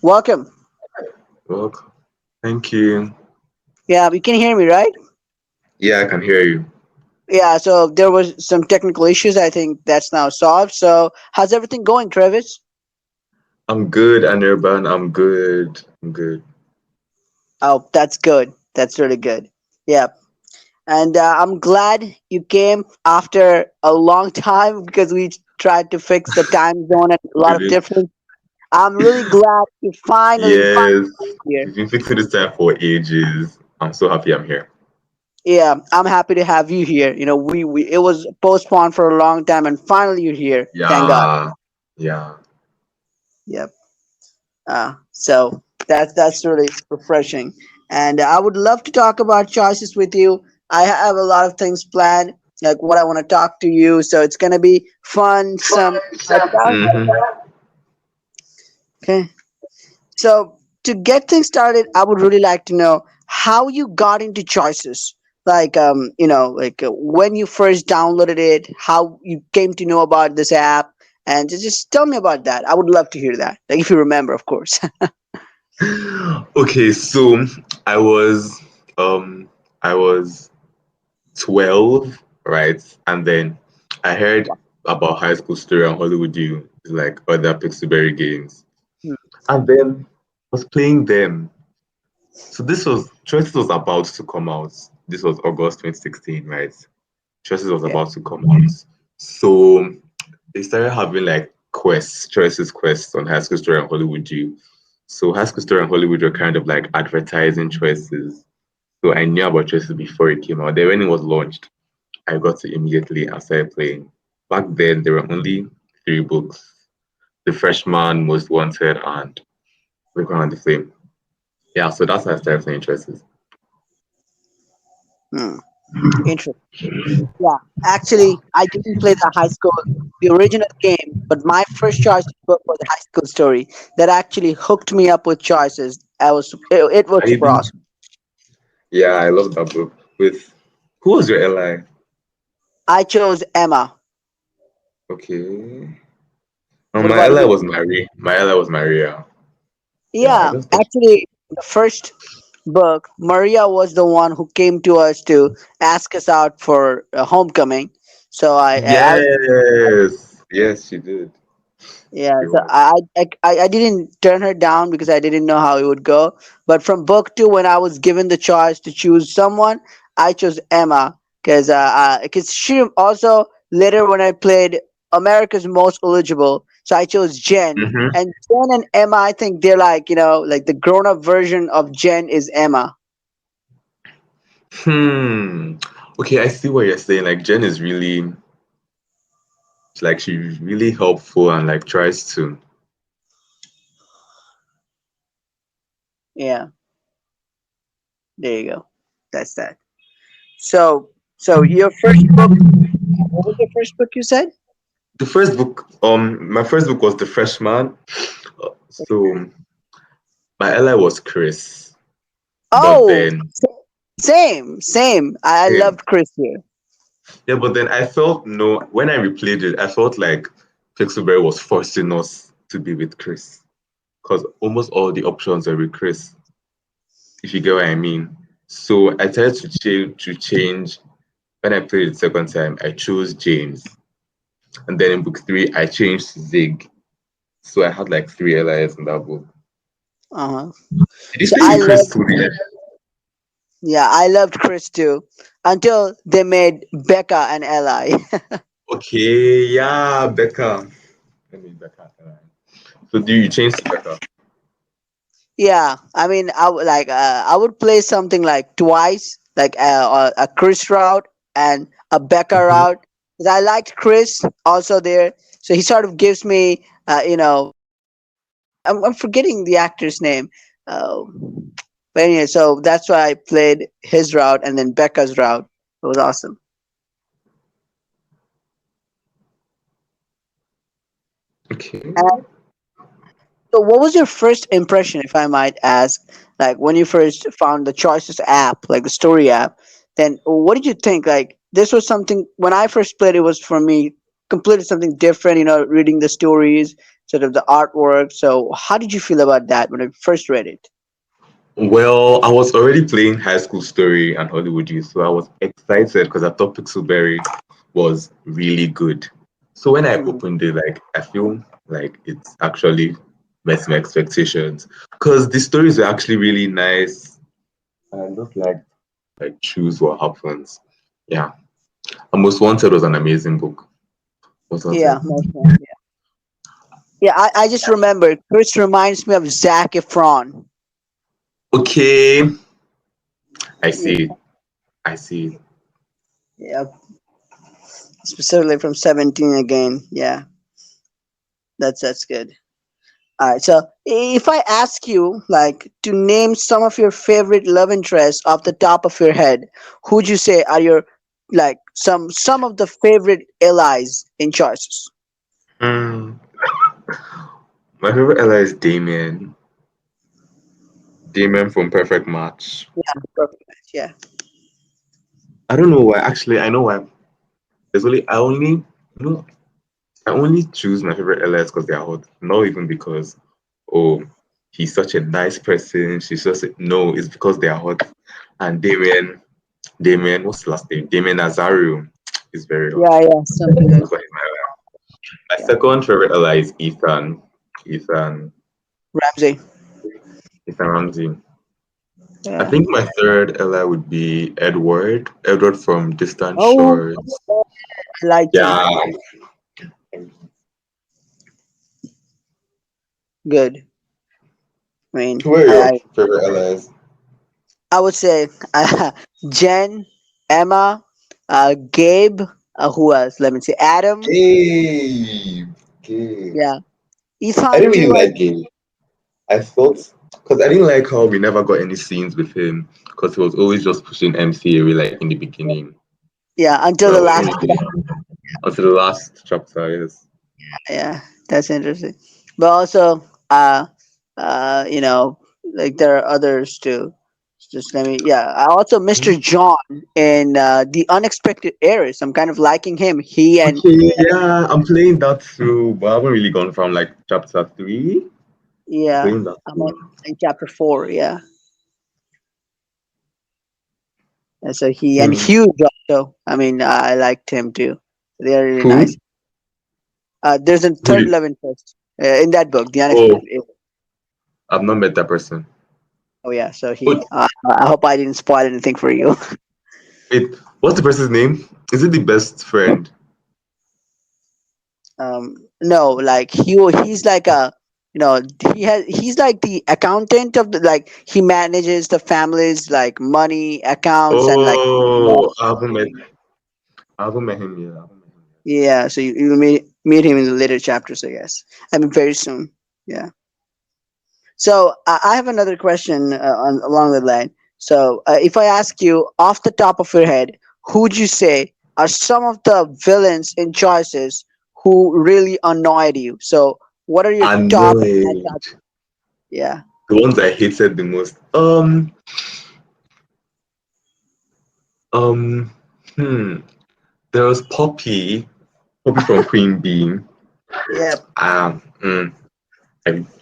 Welcome. Welcome. Thank you. Yeah, you can hear me, right? Yeah, I can hear you. Yeah, so there was some technical issues. I think that's now solved. So, how's everything going, Travis? I'm good, Anirban. I'm good. I'm good. Oh, that's good. That's really good. Yeah. And I'm glad you came after a long time because we tried to fix the time zone and a lot of Really? difference. I'm really glad you finally Yes. here. We've been fixing this time for ages. I'm so happy I'm here. Yeah, I'm happy to have you here. We it was postponed for a long time and finally you're here. Thank God. Yeah. Yeah. Yep. So that's really refreshing. And I would love to talk about choices with you. I have a lot of things planned, like what I want to talk to you. So it's gonna be fun. Some Mm-hmm. okay. So to get things started, I would really like to know how you got into choices. Like when you first downloaded it, how you came to know about this app, and just tell me about that. I would love to hear that. Like if you remember, of course. Okay, so I was um I was 12, right? And then I heard about High School Story on Hollywood U, like other Pixelberry games. Hmm, And then I was playing them. So this was Choices was about to come out. This was August 2016, right? Choices was yeah. about to come out. So they started having like Choices quests on High School Story and Hollywood U. So High School Story and Hollywood were kind of like advertising Choices. So I knew about Choices before it came out. Then when it was launched, I got it immediately and started playing. Back then there were only three books: The Freshman, Most Wanted, and Playground and the Flame. Yeah, so that's how I started playing Choices. Hmm. Interesting. Yeah, actually, I didn't play the high school, the original game, but my first choice book was High School Story. That actually hooked me up with choices. It was I super even awesome. Yeah, I love that book. With Who was your ally? I chose Emma. Okay. What My about ally you? was Marie. My ally was Maria. Yeah, I Yeah, just thought. actually, the first book, Maria was the one who came to us to ask us out for homecoming. So I was Yes, yes, she did. Yeah, She so was. I didn't turn her down because I didn't know how it would go. But from book two, when I was given the choice to choose someone, I chose Emma because she also later when I played America's Most Eligible, so I chose Jen. Mm-hmm. And Jen and Emma, I think they're like like the grown up version of Jen is Emma. Hmm. Okay, I see what you're saying. Like Jen is really she's really helpful and like tries to. Yeah, there you go. That's that. So your first book, what was your first book you said? My first book was The Freshman. So my ally was Chris, but Oh, then same. I same. loved Chris here. Yeah, but then I felt no, when I replayed it, I felt like Pixelberry was forcing us to be with Chris because almost all the options are with Chris, if you get what I mean. So I tried to change. When I played it the second time, I chose James. And then in book three, I changed to Zig. So I had like three allies in that book. Uh-huh. Did you So play I with Chris loved, too? Yeah. yeah, I loved Chris too, until they made Becca and Eli. Okay, yeah, Becca. Let me Becca. So do you change to Becca? Yeah, I mean, I would play something like twice, like a Chris route and a Becca Mhm. route. 'Cause I liked Chris also there, so he sort of gives me, I'm forgetting the actor's name. Uh, but anyway, so that's why I played his route and then Becca's route. It was awesome. Okay. So, what was your first impression, if I might ask? Like when you first found the Choices app, like the story app, then what did you think? Like this was something when I first played, it was for me completely something different. Reading the stories. sort of the artwork. So how did you feel about that when I first read it? Well, I was already playing High School Story and Hollywood Youth, so I was excited because I thought Pixelberry was really good. So when I Mhm. opened it, like I feel like it's actually met my expectations because the stories were actually really nice. I just like choose what happens. Yeah, and Most Wanted was an amazing book. Most Yeah, Wanted. yeah. Yeah, I just remember Chris reminds me of Zac Efron. Okay, I Yeah, see. I see. yeah, specifically from 17 again. Yeah, that's good. All right, so if I ask you like to name some of your favorite love interests off the top of your head, who'd you say are your like some of the favorite allies in choices? Hmm. My favorite ally is Damien. Damien from Perfect Match. Yeah, perfect match. Yeah, I don't know why. Actually, I know why. There's only you know I only choose my favorite allies because they are hot. Not even because oh he's such a nice person. She's just no. It's because they are hot. And Damien, what's the last name? Damien Nazario is very hot. yeah, yeah, something like That's why he's my yeah. second favorite ally is Ethan. Ethan. Ramsey. Ethan Ramsey. I Yeah. think my third ally would be Edward. Edward from Distant Oh, Shores. I liked him. Yeah. Good. I mean, Who are I your I, favorite allies? I would say Jen, Emma, Gabe. Who else? Let me see. Adam. Gabe. Gabe. Yeah. I Ethan didn't too. really like Gabe. I thought because I didn't like how we never got any scenes with him because he was always just pushing MC away like in the beginning. Yeah. Until So the I wasn't last. really until the last chapter. Yes. Yeah, that's interesting. But also, uh, you know, like there are others too. Just let me. Yeah. I also Mr. John in the Unexpected Heiress. I'm kind of liking him. He and Okay, yeah, I'm playing that too, but I haven't really gone from like chapter three. I'm yeah, playing that I'm too. in chapter 4. Yeah. And so he and Hmm. Hugh also. I mean, I liked him too. They're really Who? nice. There's a Who third did? love interest in that book, The Oh, Unexpected. I've not met that person. Oh yeah, so Wait, he. I hope I didn't spoil anything for you. wait, what's the person's name? Is it the best friend? No, like he's like a he's like the accountant of the like he manages the family's like money accounts and like Oh, I haven't met him yet. I haven't met him yet. yeah. So you meet him in the later chapters, I guess. I mean, very soon. Yeah. So I have another question along the line. So if I ask you off the top of your head, who would you say are some of the villains in choices who really annoyed you? So what are your top? Annoyed. Yeah. The ones I hated the most. Um, hmm. There was Poppy from Queen Bee. Yep. Um, mm,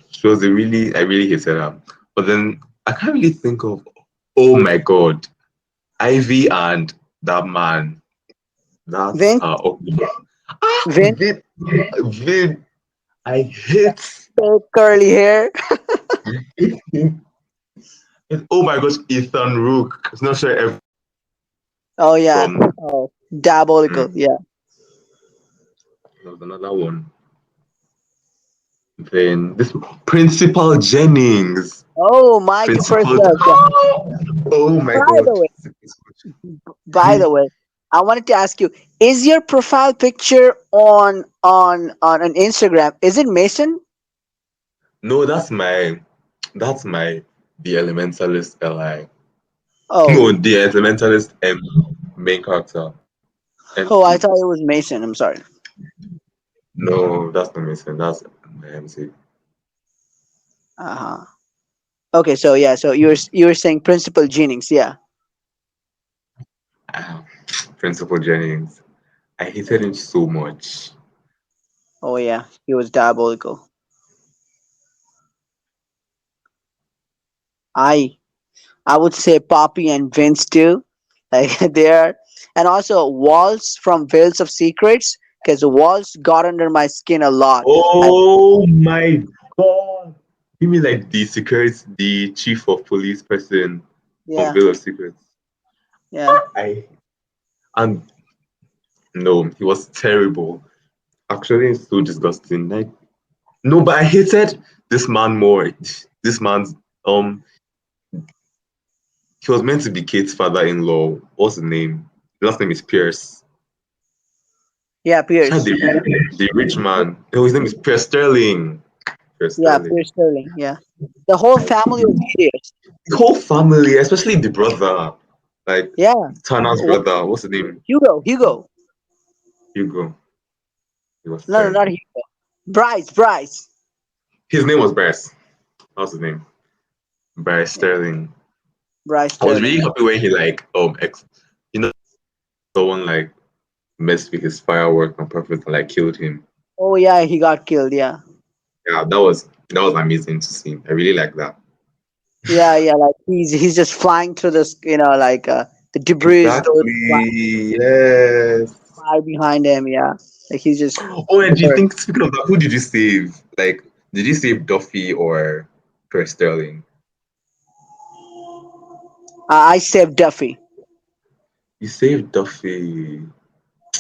she was I really hated her. But then I can't really think of, oh my God, Ivy and that man. That's Vince. okay. Ah, Vince. Vin, I hate Curly hair. him. Oh my gosh, Ethan Rook. It's not sure if Oh yeah. from Oh, diabolical. Yeah. there was another one. Then this Principal Jennings. Oh, my first Principal. love. Yeah. Oh my By the God. way, by the way, I wanted to ask you: is your profile picture on an Instagram? Is it Mason? No, that's my the Elementalist Li. No, Oh, the Elementalist main character. oh, I MC. thought it was Mason. I'm sorry. No, that's not missing. That's my MC. Uh huh. Okay, so yeah, so you were saying Principal Jennings, yeah. Ah, Principal Jennings. I hated him so much. Oh yeah, he was diabolical. I I would say Poppy and Vince too. Like there, and also Walls from Veils of Secrets, because Walls got under my skin a lot. I, Oh my God. You mean like the chief of police person from yeah, Veil of Secrets? yeah, I and no, he was terrible. Actually, it's so disgusting. Like no, but I hated this man more. This man's um he was meant to be Kate's father-in-law. What's his name? His last name is Pierce. yeah. Sure, Pierce. the rich man. Oh, his name is Pierce Sterling. Pierce Yeah, Sterling. Pierce Sterling. Yeah, the whole family was idiots. The whole family, especially the brother, like Yeah, Tana's Wh- brother. What's his name? Hugo. Hugo. Hugo. He was No, no, not terrible. Hugo. Bryce. Bryce. His name was Bryce. What's his name? Bryce Yeah, Sterling. Bryce I was Sterling. really Yeah. happy when he you know someone like messed with his firework on purpose and like killed him. Oh yeah, he got killed. Yeah. Yeah, that was amazing to see. I really like that. Yeah, yeah. Like he's just flying through this. Like the debris those Exactly. Yes. fly behind him. Yeah, like he's just. Oh, and do you think speaking of that, who did you save? Like, did you save Duffy or Chris Sterling? I saved Duffy. You saved Duffy.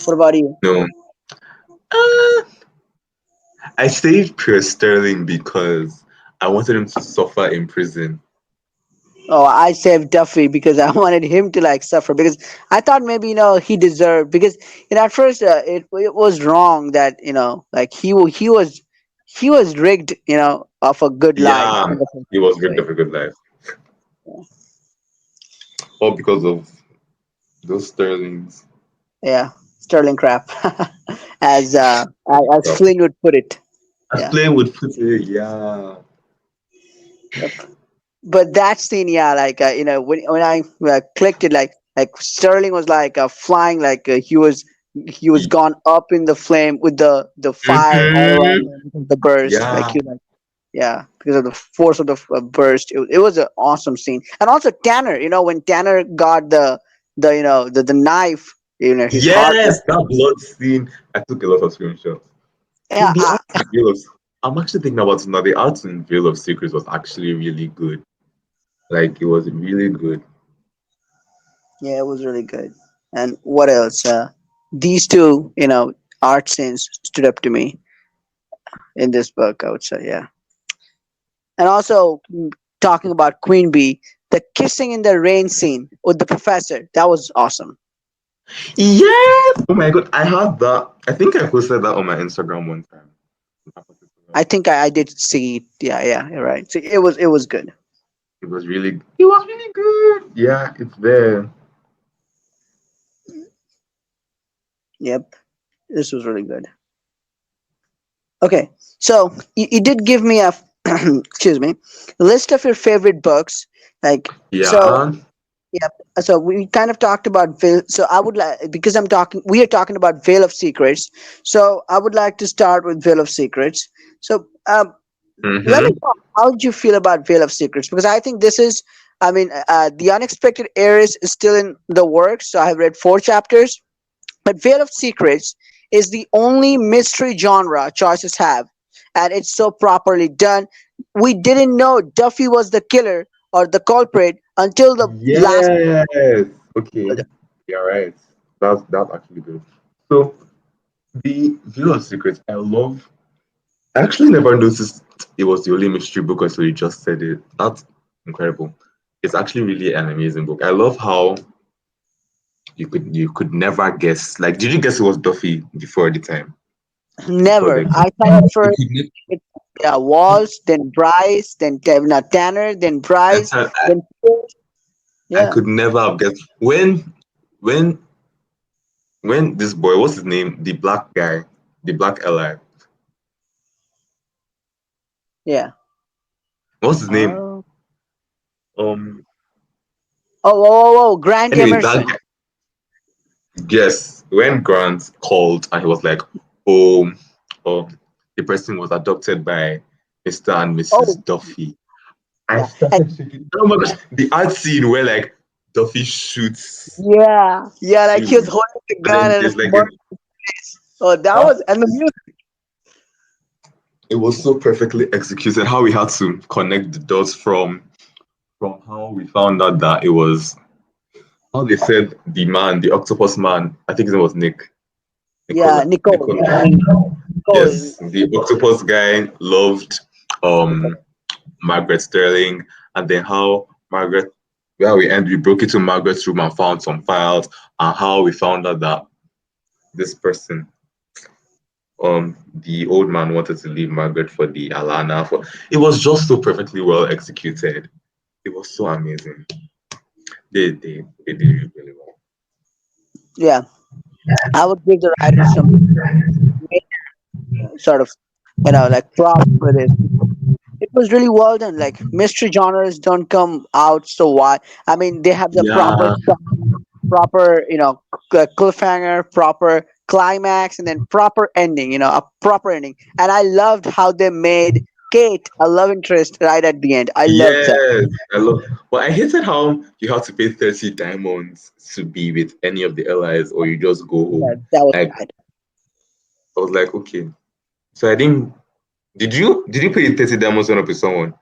What about you? No. Uh, I saved Chris Sterling because I wanted him to suffer in prison. Oh, I saved Duffy because I wanted him to like suffer because I thought maybe he deserved because at first it was wrong that like he was rigged of a good life Yeah, in the first he was place. So ripped of a good life. All because of those Sterlings. yeah, Sterling crap, as as So, Flynn would put it. as Yeah. playing with put it, yeah. Yep. But that scene, yeah, like when I clicked it, like Sterling was like flying, like he was gone up in the flame with the fire all around Mm-hmm. him because of the burst, like Yeah. he was like yeah, because of the force of the burst. It was an awesome scene, and also Tanner, when Tanner got the knife, his heart. Yes, that blood scene. I took a lot of screenshots. Yeah, Well, the art in Veil of I'm actually thinking about it now. The art in Veil of Secrets was actually really good. Like it was really good. yeah, it was really good. And what else? These two, art scenes stood up to me in this book, I would say, yeah. And also talking about Queen Bee, the kissing in the rain scene with the professor, that was awesome. Yes! Oh my god, I have that. I think I posted that on my Instagram one time. I think I did see it. Yeah, yeah, you're right. So it was good. It was really good. Yeah, it's there. Yep, this was really good. Okay, so you did give me a excuse me list of your favorite books. Like so, Yeah. yep. So we kind of talked about Veil. So I would like because we are talking about Veil of Secrets. So I would like to start with Veil of Secrets. So let me Mm-hmm. know how did you feel about Veil of Secrets because I think this is. I mean, the Unexpected Heiress is still in the works. So I have read 4 chapters, but Veil of Secrets is the only mystery genre choices have, and it's so properly done. We didn't know Duffy was the killer or the culprit until the last. Yes. Okay. You're right. That's actually good. So the Veil of Secrets, I actually never noticed it was the only mystery book until you just said it. That's incredible. It's actually really an amazing book. I love how you could never guess. Like, did you guess it was Duffy before the time? Before Never. the I thought at you first could ne- it, yeah, Walls, then Bryce, then Tanner, then that's Bryce, how then Pierce. I Yeah, could never have guessed when when this boy, what's his name? The black guy, the black ally. yeah. What's his name? Oh, Um oh, oh, oh, oh, Grant anyway, that Emerson. guy, yes, when Grant called and he was like, oh, oh, the person was adopted by Mr. and Mrs. Oh, Duffy. I Yeah, and started shaking. Oh my gosh, the art scene where like Duffy shoots yeah, like he was him, holding the and gun then and there's like murder. Oh, that was and the music. it was so perfectly executed. How we had to connect the dots from how we found out that it was how they said the man, the octopus man. I think his name was Yeah, Nicole. Nicola. I mean, Nicole. Yes, the octopus guy loved um Margaret Sterling, and then how Margaret, where we broke into Margaret's room and found some files, and how we found out that this person, the old man wanted to leave Margaret for the Alana. For it was just so perfectly well executed. It was so amazing. They did it really well. Yeah, I would give the writer some sort of like props for this. It was really well done. Like mystery genres don't come out so wide. I mean, they have the proper Yeah, proper cliffhanger, proper climax, and then proper ending. A proper ending. And I loved how they made Kate a love interest right at the end. I loved that. yes, I love. But I hated how you have to pay 30 diamonds to be with any of the allies, or you just go Yeah, home. that was Like bad. I was like, okay. So I didn't. Did you pay 30 diamonds one up with someone?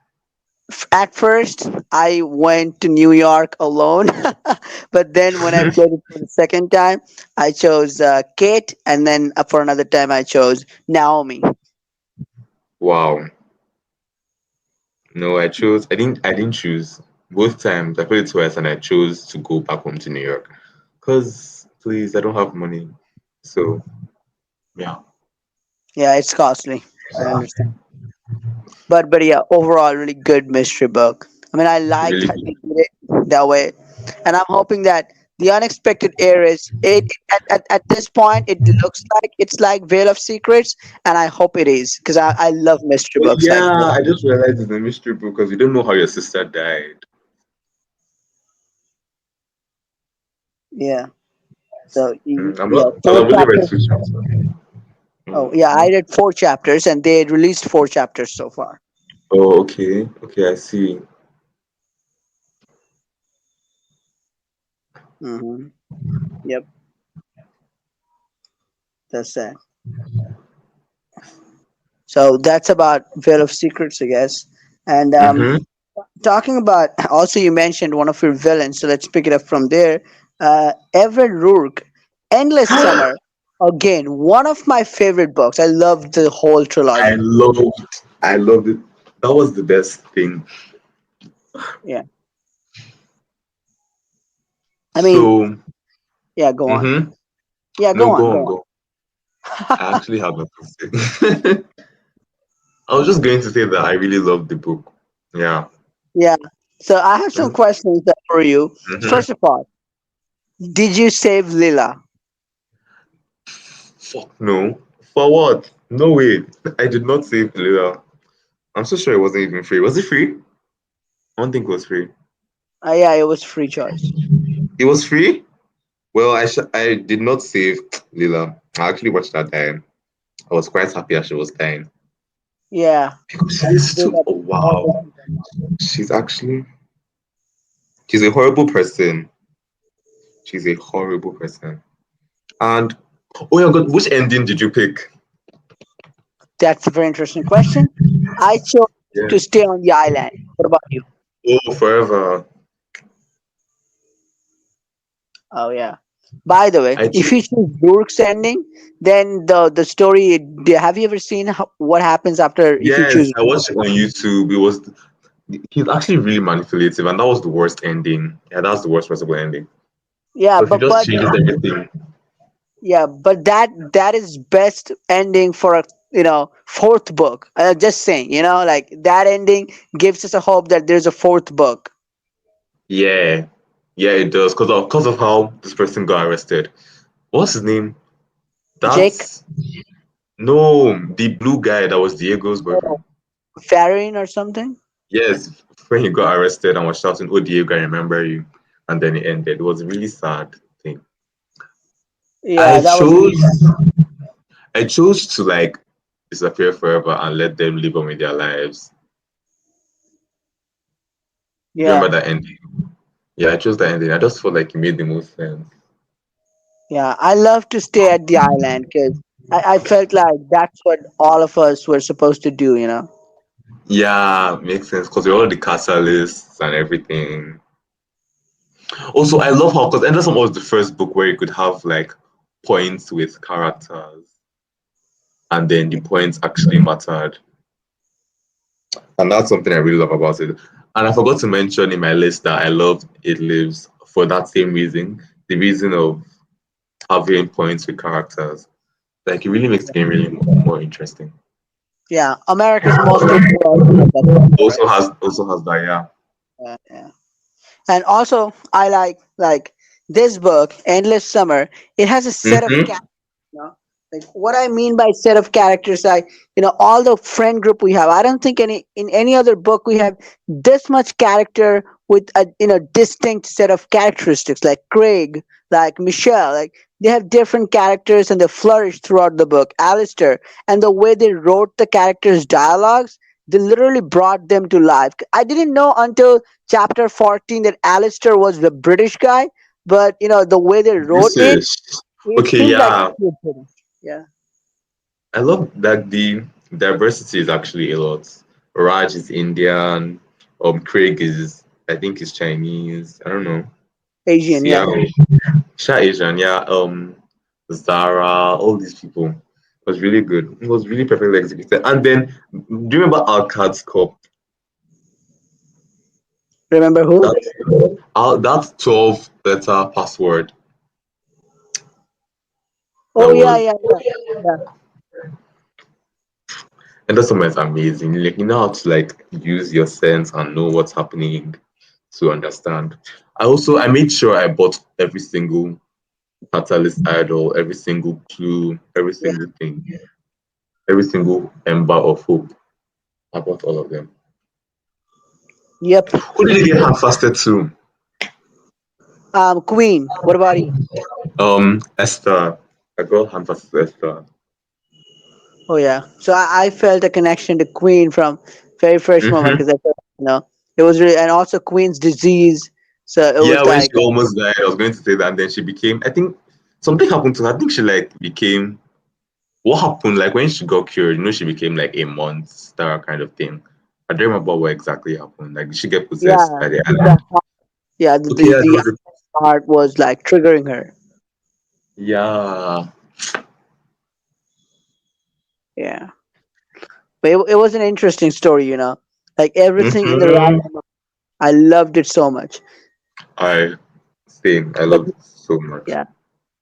At first, I went to New York alone, but then when I played it for the second time, I chose Kate, and then for another time, I chose Naomi. Wow. No, I chose. I didn't choose. Both times I played it twice, and I chose to go back home to New York. Cause please, I don't have money. So yeah, Yeah, it's costly. I understand. But yeah, overall, really good mystery book. I mean, I liked really how good. they did it that way, and I'm hoping that the unexpected areas. At this point, it looks like it's like Veil of Secrets, and I hope it is because I love mystery Oh books like yeah, this. I just realized it's a mystery book because you don't know how your sister died. Yeah. So I'm not yeah, because four I've only read chapters. 2 chapters. Oh yeah, I Mhm. read four chapters, and they released four chapters so far. Oh, okay, okay, I see. Hmm. Yep, that's that. So that's about Veil of Secrets, I guess. And Mm-hmm. talking about also, you mentioned one of your villains, so let's pick it up from there. Everett Rourke, Endless Summer. Again, one of my favorite books. I love the whole I trilogy. loved, I loved it. That was the best thing. Yeah, I mean, So, yeah, go on. mm-hmm. Yeah, No, go on, go go on, on. go. I actually have nothing to say. I was just going to say that I really loved the book. Yeah. Yeah. So I have some questions for you. Mm-hmm. First of all, did you save Lila? Fuck no. For what? No way. I did not save Lila. I'm so sure it wasn't even free. Was it free? I don't think it was free. Yeah, it was free choice. It was free? Well, I did not save Lila. I actually watched her dying. I was quite happy as she was dying. Yeah. Because I she's did too, that oh all the wow. time. She's actually, she's a horrible person. She's a horrible person. And, oh my God, which ending did you pick? That's a very interesting question. I chose Yeah. to stay on the island. What about you? Oh, forever. Oh yeah. By the way, I if choose, you choose Rourke's ending, then the story. Have you ever seen what happens after if you yes, choose? I watched it on YouTube. He's actually really manipulative, and that was the worst ending. Yeah, that's the worst possible ending. Yeah, Because he but just but changes everything. yeah, but that is best ending for a fourth book. Just saying, like that ending gives us a hope that there's a fourth book. Yeah, yeah, it does. Because of how this person got arrested. What's his name? Jake, That's no, the blue guy that was Diego's oh, boyfriend. Farine or something. Yes, when he got arrested and was shouting, "Oh, Diego, I remember you," and then it ended. It was a really sad thing. I Yeah, that was really sad. chose, I chose to like disappear forever and let them live on with their lives. Do you Yeah, remember that ending? Yeah, I chose that ending. I just felt like it made the most sense. yeah. I love to stay at the island because I felt like that's what all of us were supposed to do, you know? Yeah, makes sense because all the catalysts and everything. Also, I love how because Anderson was the first book where you could have like points with characters, and then the points actually mattered, and that's something I really love about it. And I forgot to mention in my list that I loved It Lives for that same reason, the reason of having points with characters. Like it really makes the game really more interesting. Yeah, America's Most Wanted also has that feature, right? Also has that, yeah. Yeah, yeah. And also, I like this book, Endless Summer. It has a set of Mm-hmm. characters. You know? Like what I mean by set of characters, like all the friend group we have. I don't think in any other book we have this much character with a distinct set of characteristics. Like Craig, like Michelle, like they have different characters and they flourish throughout the book. Alistair, and the way they wrote the characters' dialogues, they literally brought them to life. I didn't know until chapter 14 that Alistair was the British guy, but the way they wrote it, British. it Okay, seems like yeah. he was British. Yeah. I love that the diversity is actually a lot. Raj is Indian. Craig is, I think, is Chinese. I don't know. Asian, yeah. Xiao, Sha Asian, yeah. Zara, all these people. It was really good. It was really perfectly executed. And then, do you remember Alcad's Cup? Remember who? That 12 letter password that Oh yeah, was, yeah, yeah, yeah. and that's something that's amazing. Like, you know how to like use your sense and know what's happening to understand. I made sure I bought every single Catalyst Idol, every single clue, every Yeah. single thing, every single ember of hope. I bought all of them. Yep. Who did you get hand fasted to? Queen. What about you? Esther. I got hand fasted to Esther. Oh yeah. So I felt a connection to Queen from very first moment because Mm-hmm. I felt it was really, and also Queen's disease. So it Yeah, was when she like almost died, I was going to say that, and then she became. I think something happened to her. I think she like became. What happened? Like when she got cured, she became like a monster kind of thing. I don't remember what exactly happened. Like, did she get possessed yeah, by the the island? yeah the Okay, the, yeah, there the was a heart was like triggering her. yeah. Yeah, but it was an interesting story. Like everything in the Mm-hmm. writing, I loved it so much. I same. I But loved it so much. yeah,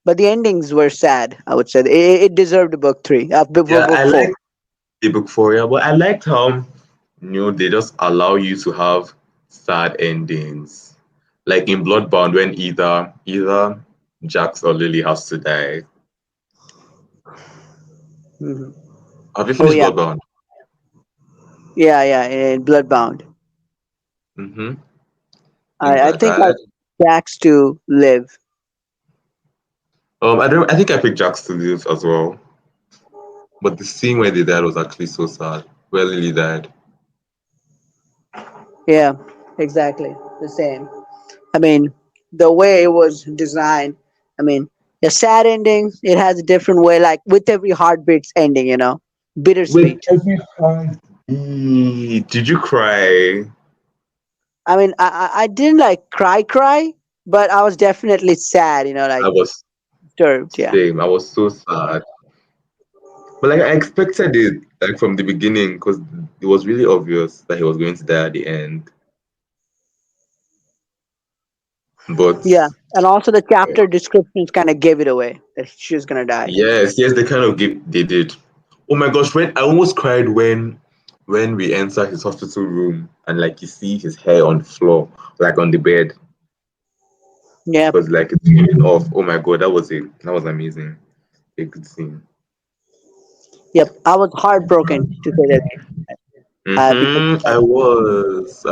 but the endings were sad. I would say it deserved a book three, Yeah, I book four. like the book for you, but I liked how they just allow you to have sad endings. Like in Bloodbound, when either Jax or Lily has to die. Hmm. Have you Oh finished yeah, Bloodbound? yeah, yeah. In Bloodbound, Mm-hmm. I Either think I died. Jax to live. I don't. I think I picked Jax to live as well. But the scene where they died was actually so sad. Where Lily died. Yeah, exactly the same. I mean, the way it was designed. I mean, a sad ending. It has a different way. Like with every heartbeat's ending, With bittersweet. every heart. Did you cry? I mean, I didn't like cry, but I was definitely sad. I Like was disturbed. Yeah, same. I was so sad. But like I expected it like from the beginning because it was really obvious that he was going to die at the end. But yeah. And also the chapter descriptions kind of gave it away that she was gonna die. yes, they kind of they did. Oh my gosh, when I almost cried when we enter his hospital room and like you see his hair on the floor, like on the bed, Yep, because like it's peeling off. Oh my god, that was amazing. A good scene. yep. I was heartbroken to say that. Because I was.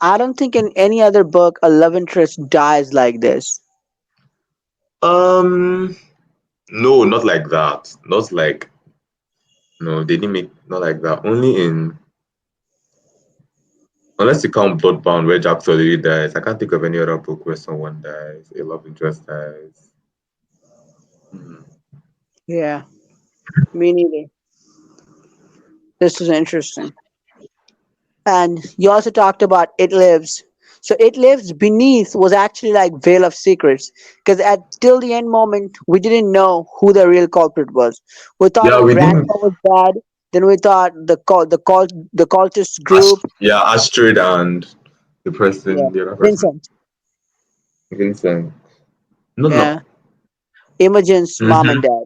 I don't think in any other book a love interest dies like this. Um, no, not like that. Not like no, they didn't make not like that. Only in Unless you count Bloodbound, where Jack Solidi dies. I can't think of any other book where someone dies, a love interest dies. Hmm. Yeah, me neither. This is interesting. And you also talked about It Lives. So It Lives Beneath was actually like Veil of Secrets, because at till the end moment we didn't know who the real culprit was. We thought Yeah, her we didn't. grandpa was bad. Then we thought the cultist group. Yeah, Astrid and the Yeah, person, the other person, Vincent. Vincent. No, Yeah, no. Imogen's mom and Mm-hmm. dad,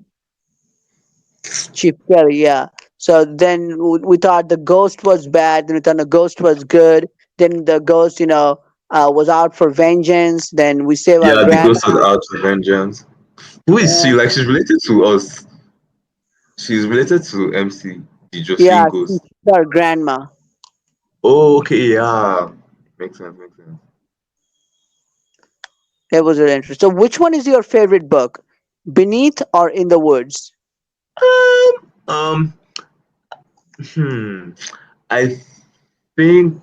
Chief Kelly. Yeah. So then we thought the ghost was bad. Then we thought the ghost was good. Then the ghost, was out for vengeance. Then we save our Yeah, the grandma. ghost was out to vengeance. Who is she? Yeah. Like, she's related to us. She's related to MC, the Yeah, Jocelyn she's ghost. our grandma. Oh, okay, yeah. Makes sense, makes sense. It was really interesting. So, which one is your favorite book, Beneath or In the Woods? Um, um, hmm. I think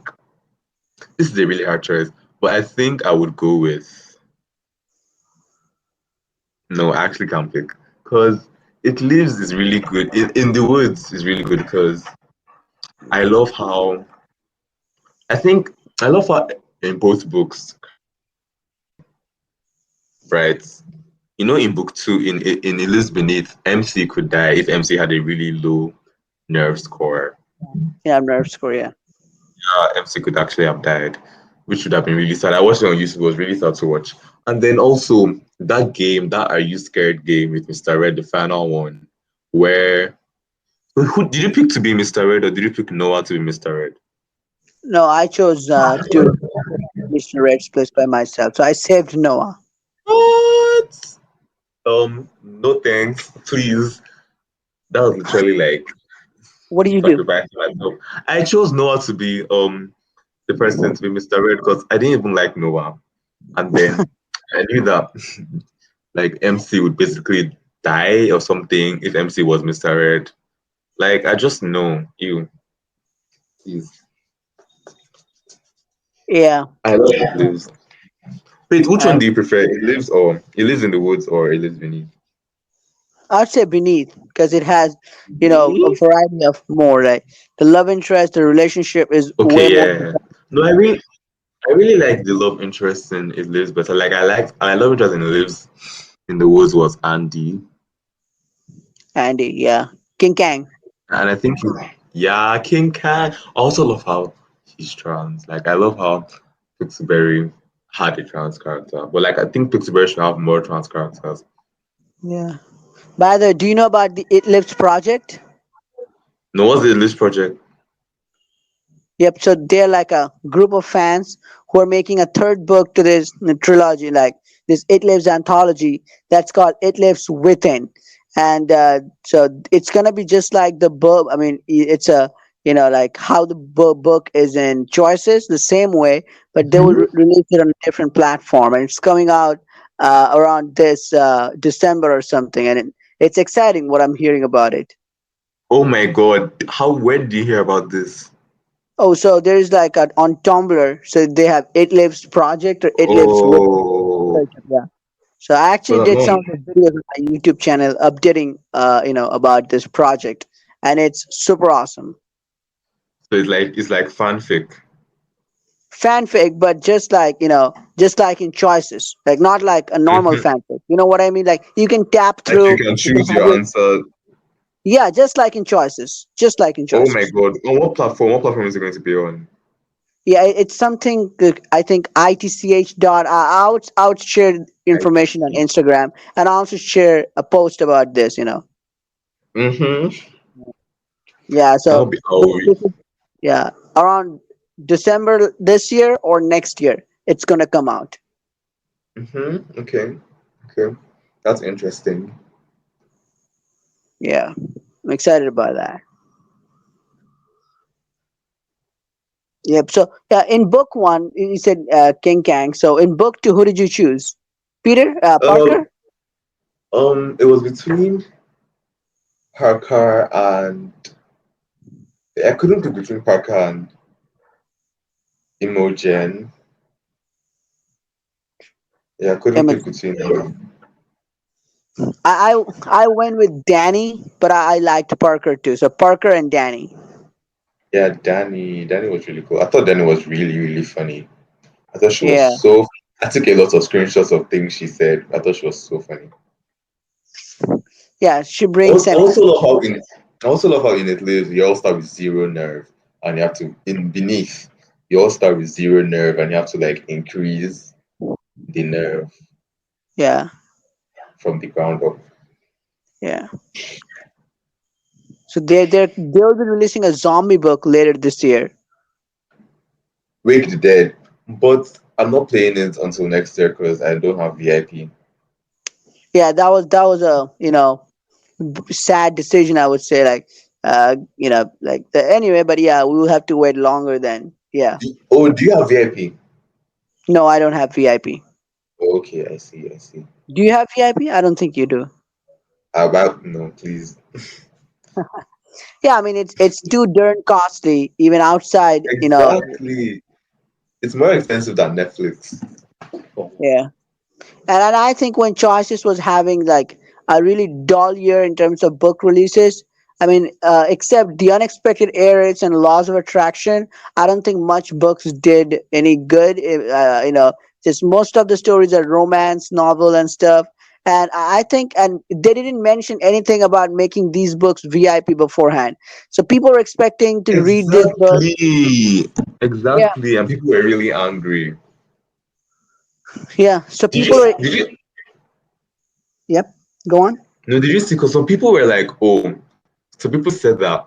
this is a really hard choice, but I think I would go with no, I actually can't pick because It Lives is really good. In the Woods is really good because I love how I think I love how in both books, right? You know, in book two, in It Lives Beneath, MC could die if MC had a really low nerve score. Yeah, I'm North Korea. MC could actually have died, which would have been really sad. I watched it on YouTube, it was really sad to watch. And then also that game, that Are You Scared game with Mr. Red, the final one, where who did you pick to be Mr. Red or did you pick Noah to be Mr. Red? No, I chose to Mr. Red's place by myself. So I saved Noah. What? No thanks, please. That was literally like What do you do? sacrificing myself. I chose Noah to be the person to be Mr. Red because I didn't even like Noah. And then I knew that like MC would basically die or something if MC was Mr. Red. Like I just know you. Please. Yeah, I love It Lives. Wait, which I one do you prefer? It lives or It Lives in the Woods or It Lives Beneath? I'd say Beneath because it has, a variety of more. Like the love interest, the relationship is way Okay, more. yeah. No, I really like the love interest in It Lives better. Like I love interest in It Lives in the Woods was Andy. Andy, yeah, King Kang. And I think yeah, King Kang. I also love how he's trans. Like I love how Pixelberry had a trans character. But like I think Pixelberry should have more trans characters. Yeah. By the way, do you know about the It Lives project? No, what's the list project? Yep. So they're like a group of fans who are making a third book to this trilogy, like this It Lives anthology that's called It Lives Within, and so it's gonna be just like the book. I mean, it's a like how the book is in choices the same way, but they will Mhm. release it on a different platform, and it's coming out around this December or something, and it's exciting what I'm hearing about it. Oh my god. How when did you hear about this? Oh, so there is like on Tumblr, so they have It Lives Project or It Lives with. Oh, Yeah. So I actually well, did no. some of the videos on my YouTube channel updating, about this project, and it's super awesome. So it's like fanfic. Fanfic, but just like in choices, like not like a normal Mhm. fanfic. You know what I mean? Like you can tap Like you through. can You can choose have your your, answer. yeah, just like in choices, just like in Oh my choices. god. On what platform? What platform is it going to be on? Yeah, it's something I think itch dot. I would share information on ITC. Instagram, and I also share a post about this. Mm-hmm. Yeah. So I'll be. yeah, around December this year or next year, it's gonna come out. Mm-hmm. Okay. Okay. That's interesting. Yeah, I'm excited about that. Yep. So yeah, in book one, you said King Kang. So in book two, who did you choose? Peter Um, Parker. it was between Parker and I couldn't pick between Parker and Imogen. Yeah, I couldn't pick Imogen. between them. I went with Danny, but I liked Parker too. So Parker and Danny. Yeah, Danny. Danny was really cool. I thought Danny was really, really funny. I thought she was Yeah, so. I took a lot of screenshots of things she said. I thought she was so funny. yeah. She I brings also I an also love how in I also love how in it lives you all start with zero nerve and you have to in beneath you all start with zero nerve and you have to like increase the nerve yeah, from the ground up. yeah. So they'll be releasing a zombie book later this year. Wake the Dead. But I'm not playing it until next year because I don't have VIP. Yeah, that was a sad decision, I would say. Like like anyway, but yeah, we will have to wait longer then. Yeah. Oh, do you have VIP? No, I don't have VIP. Okay, I see, I see. Do you have VIP? I don't think you do. How about no, please. Yeah, I mean it's too darn costly even outside. Exactly. It's more expensive than Netflix. Oh, Yeah. And I think when Choices was having like a really dull year in terms of book releases, I mean, except The Unexpected Errors and Laws of Attraction, I don't think much books did any good. Just most of the stories are romance novel and stuff. And I think, and they didn't mention anything about making these books VIP beforehand. So people were expecting to read this book. exactly. Yeah, Exactly. And people were really angry. yeah. So Did people you were, did you yep, go on. no did you see because some people were like, oh, so people said that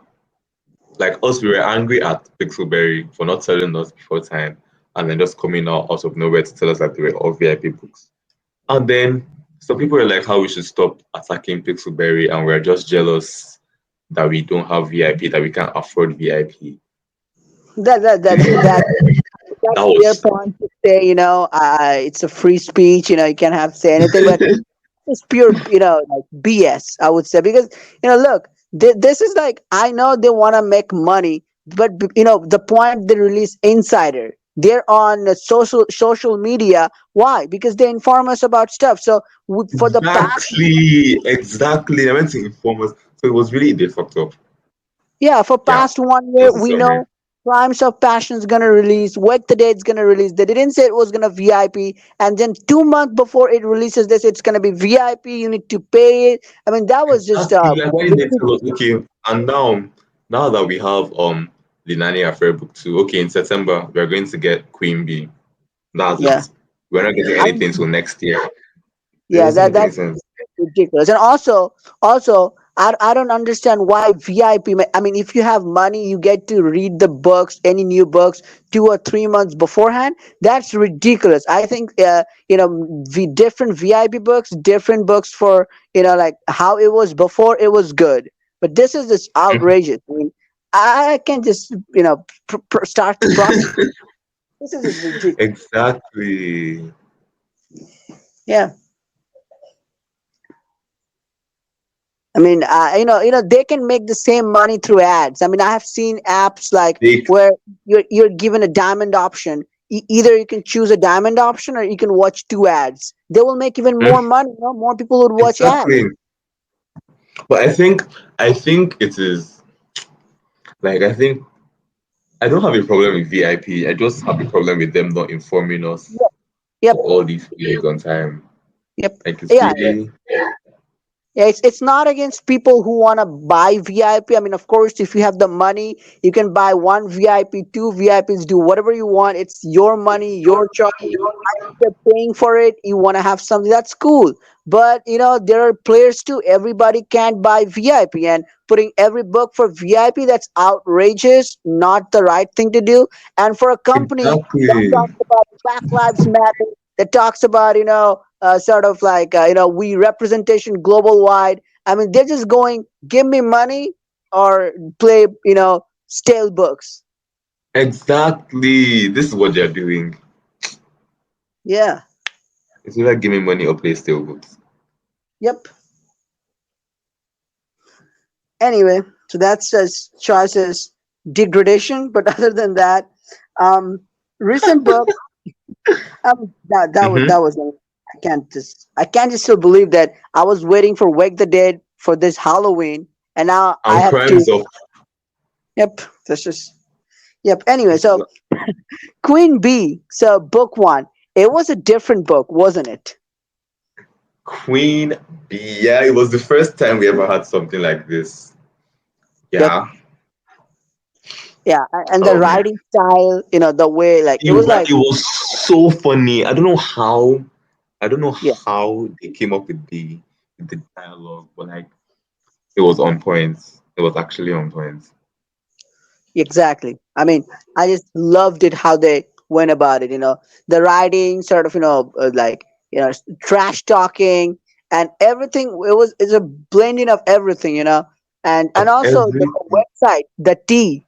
like us we were angry at Pixelberry for not telling us before time and then just coming out of nowhere to tell us that they were all VIP books. And then some people were like how we should stop attacking Pixelberry and we're just jealous that we don't have VIP, that we can't afford VIP. That that that that That that's their was point to say, it's a free speech, you can have say anything, but it's pure, like BS, I would say, because, look, this is like, I know they want to make money, but, the point they release Insider, they're on social media. Why? Because they inform us about stuff. So for the past, exactly. I meant to inform us. So it was really they fucked up. yeah, for Yeah, past one year, just the we summary. know Crimes of Passion is gonna release. Wake the Date's gonna release. They didn't say it was gonna VIP, and then 2 months before it releases this, it's gonna be VIP. You need to pay it. I mean, that was just Exactly. Like why did they tell us? ridiculous. Okay, and now that we have the Nanny Affair book two, okay, in September we're going to get Queen Bee. That's Yeah, it. We're not getting I anything mean, until next year. It yeah, doesn't that make any that sense. ridiculous. And also, I don't understand why VIP. I mean, if you have money, you get to read the books, any new books, 2 or 3 months beforehand. That's ridiculous. I think, different VIP books, different books for, like how it was before. It was good, but this is just outrageous. I mean, I can just, start the process. This is just ridiculous. Exactly. Yeah. I mean, they can make the same money through ads. I mean, I have seen apps like They where you're given a diamond option. Either you can choose a diamond option or you can watch two ads. They will make even more money. More people would watch ads. exactly. But I think it is like I don't have a problem with VIP. I just have a problem with them not informing us Yep. Yep. of all these things on time. Yep. Like it's Yeah. really Yeah, it's not against people who want to buy VIP. I mean, of course, if you have the money, you can buy one VIP, two VIPs, do whatever you want. It's your money, your choice. You're paying for it. You want to have something that's cool. But there are players too. Everybody can't buy VIP, and putting every book for VIP, that's outrageous. Not the right thing to do. And for a company that exactly. talks about Black Lives Matter, that talks about sort of like we representation global wide. I mean, they're just going, give me money or play stale books. Exactly. This is what they're doing. Yeah. It's either giving money or play stale books. Yep. Anyway, so that's just choices degradation. But other than that, um Recent book. Mm-hmm. That was. I can't just still believe that I was waiting for Wake the Dead for this Halloween, and now I And have to. Crimes of Yep, that's just. Yep. Anyway, so Queen Bee. So book one. It was a different book, wasn't it? Queen Bee. Yeah, it was the first time we ever had something like this. Yep. Yeah. Yeah, and the Oh man. writing style, the way, like it was like, It was so funny. I don't know yeah, how they came up with the dialogue, but like it was on point. It was actually on point. exactly. I mean, I just loved it how they went about it. The writing, sort of, like trash talking and everything. It's a blending of everything, and Of also the everything. website, the T.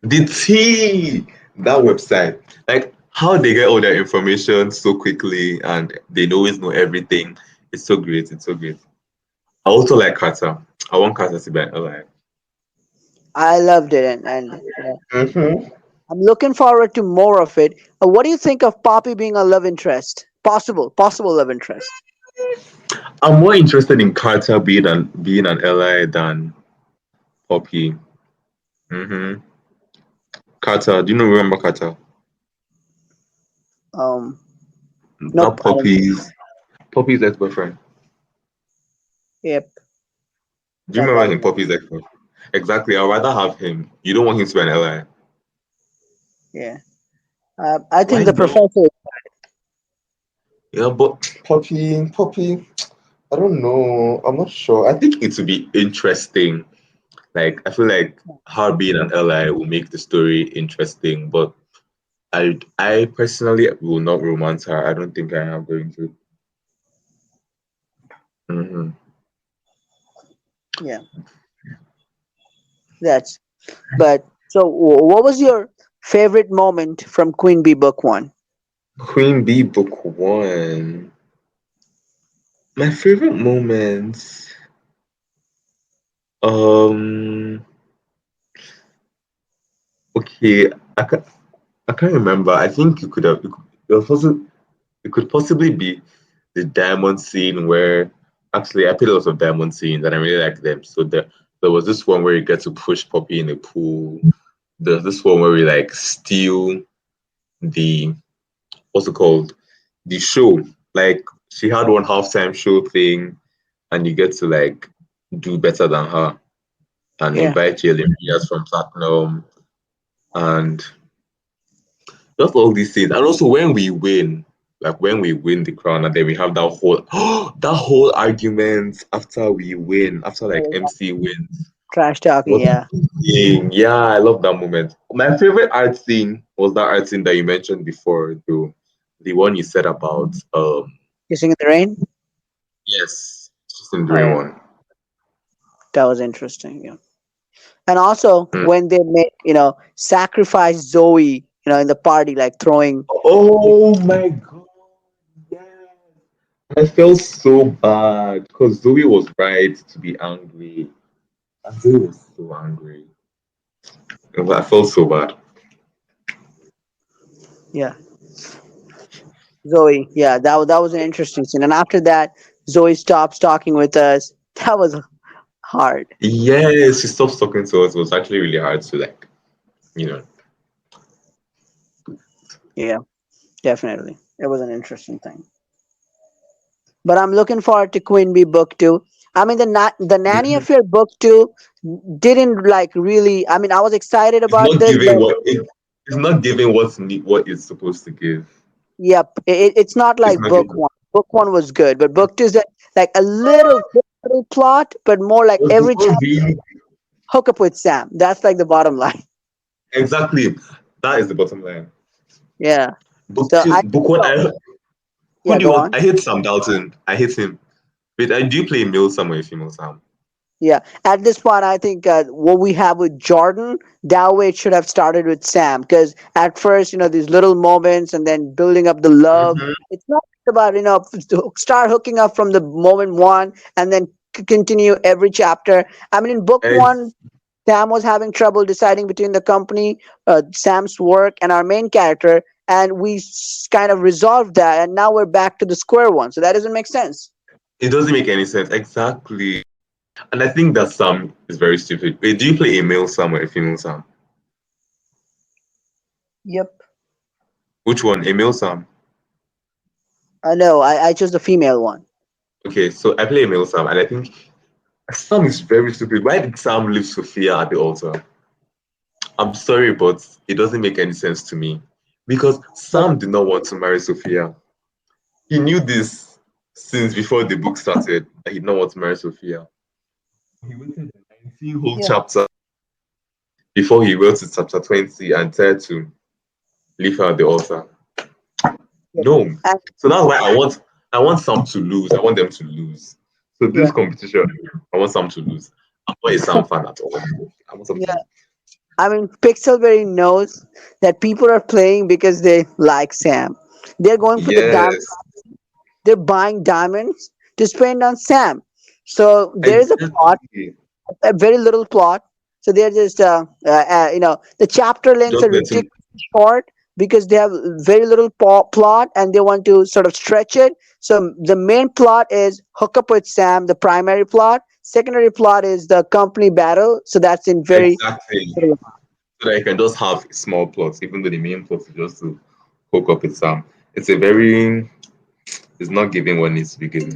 The T, that website, like how they get all their information so quickly and they always know everything. It's so great. It's so great. I also like Carter. I want Carter to be alive. I loved it, and Hmm. I'm looking forward to more of it. What do you think of Poppy being a love interest? Possible love interest. I'm more interested in Carter being an ally than Poppy. Hmm. Carter, do you know remember Carter? Um, Not nope, I don't. Poppy's ex-boyfriend. Yep, Do you that remember was him? Poppy's ex-boyfriend. Exactly. I'd rather have him. You don't want him to be an ally. yeah. I think Why the not? professor. Yeah, but Poppy, I don't know. I'm not sure. I think it would be interesting. Like, I feel like her being an ally will make the story interesting, but I personally will not romance her. I don't think I am going to. Hmm. Yeah, that's. But so, what was your favorite moment from Queen Bee Book One? Queen Bee Book One. My favorite moments. Um. Okay, I can't remember. I think it was possible. It could possibly be the diamond scene where actually I played a lot of diamond scenes and I really like them. So there was this one where you get to push Poppy in the pool. There's this one where we like steal the what's it called? The show. Like she had one halftime show thing and you get to like do better than her and Yeah, invite your Olympians from Platinum and just all these things. And also when we win, like when we win the crown and then we have that whole that whole argument after we win, after like MC wins. trash talking. What Yeah, thing? Yeah, I love that moment. My favorite art scene was that art scene that you mentioned before, though. The one you said about kissing in the rain. yes, just in Oh doing yeah, one. that was interesting. Yeah, and also Mm. when they made sacrifice Zoe, in the party, like throwing. Oh my god, yes. I felt so bad because Zoe was right to be angry. And Zoe was so angry. I felt so bad. Yeah, Zoe. Yeah, that was an interesting scene. And after that, Zoe stops talking with us. That was hard. Yes, she stopped talking to us. It was actually really hard to like, you know. Yeah, definitely. It was an interesting thing. But I'm looking forward to Queen Bee book two. I mean, the Nanny Mhm. Affair book two didn't like really. I mean, I was excited It's about not this, giving but it's not giving what it's supposed to give. yep, it's not It's like not book giving. one. Book one was good, but book two is like a little plot, but more like Was every not chapter really hook up with Sam. That's like the bottom line. exactly. That is the bottom line. Yeah. Book So two, I book one. Who yeah, do you go want? on. I hate Sam Dalton. I hate him. But I do play male Sam or a female Sam. Yeah, at this point, I think what we have with Jordan, that way it should have started with Sam. Because at first, these little moments and then building up the love. Hmm. It's not about, to start hooking up from the moment one and then continue every chapter. I mean, in book one, Sam was having trouble deciding between the company, Sam's work, and our main character, and we kind of resolved that, and now we're back to the square one. So that doesn't make sense. It doesn't make any sense. Exactly. And I think that Sam is very stupid. Wait, do you play a male Sam or a female Sam? Yep. Which one? A male Sam? No, I chose the female one. Okay, so I play a male Sam, and I think Sam is very stupid. Why did Sam leave Sophia at the altar? I'm sorry, but it doesn't make any sense to me. Because But Sam did not want to marry Sophia. He knew this since before the book started that he did not want to marry Sophia. He waited 19 whole yeah, chapters before he wrote to chapter 20 and tried to leave her at the altar. yep. No. And So that's why I want Sam to lose. I want them to lose. So this yeah, competition, I want Sam to lose. I'm not a Sam fan at all. I want Sam to yeah. lose. I mean, Pixelberry knows that people are playing because they like Sam. They're going for the diamond. Yes, They're buying diamonds to spend on Sam. So there is a plot, exactly. a very little plot. So they're just, the chapter lengths Just are let him. ridiculously short because they have very little plot and they want to sort of stretch it. So the main plot is hook up with Sam, the primary plot. Secondary plot is the company battle. So that's in very Exactly. little. So that you can just have small plots, even though the main plot is just to hook up with Sam. It's a very, it's not giving what needs to be given.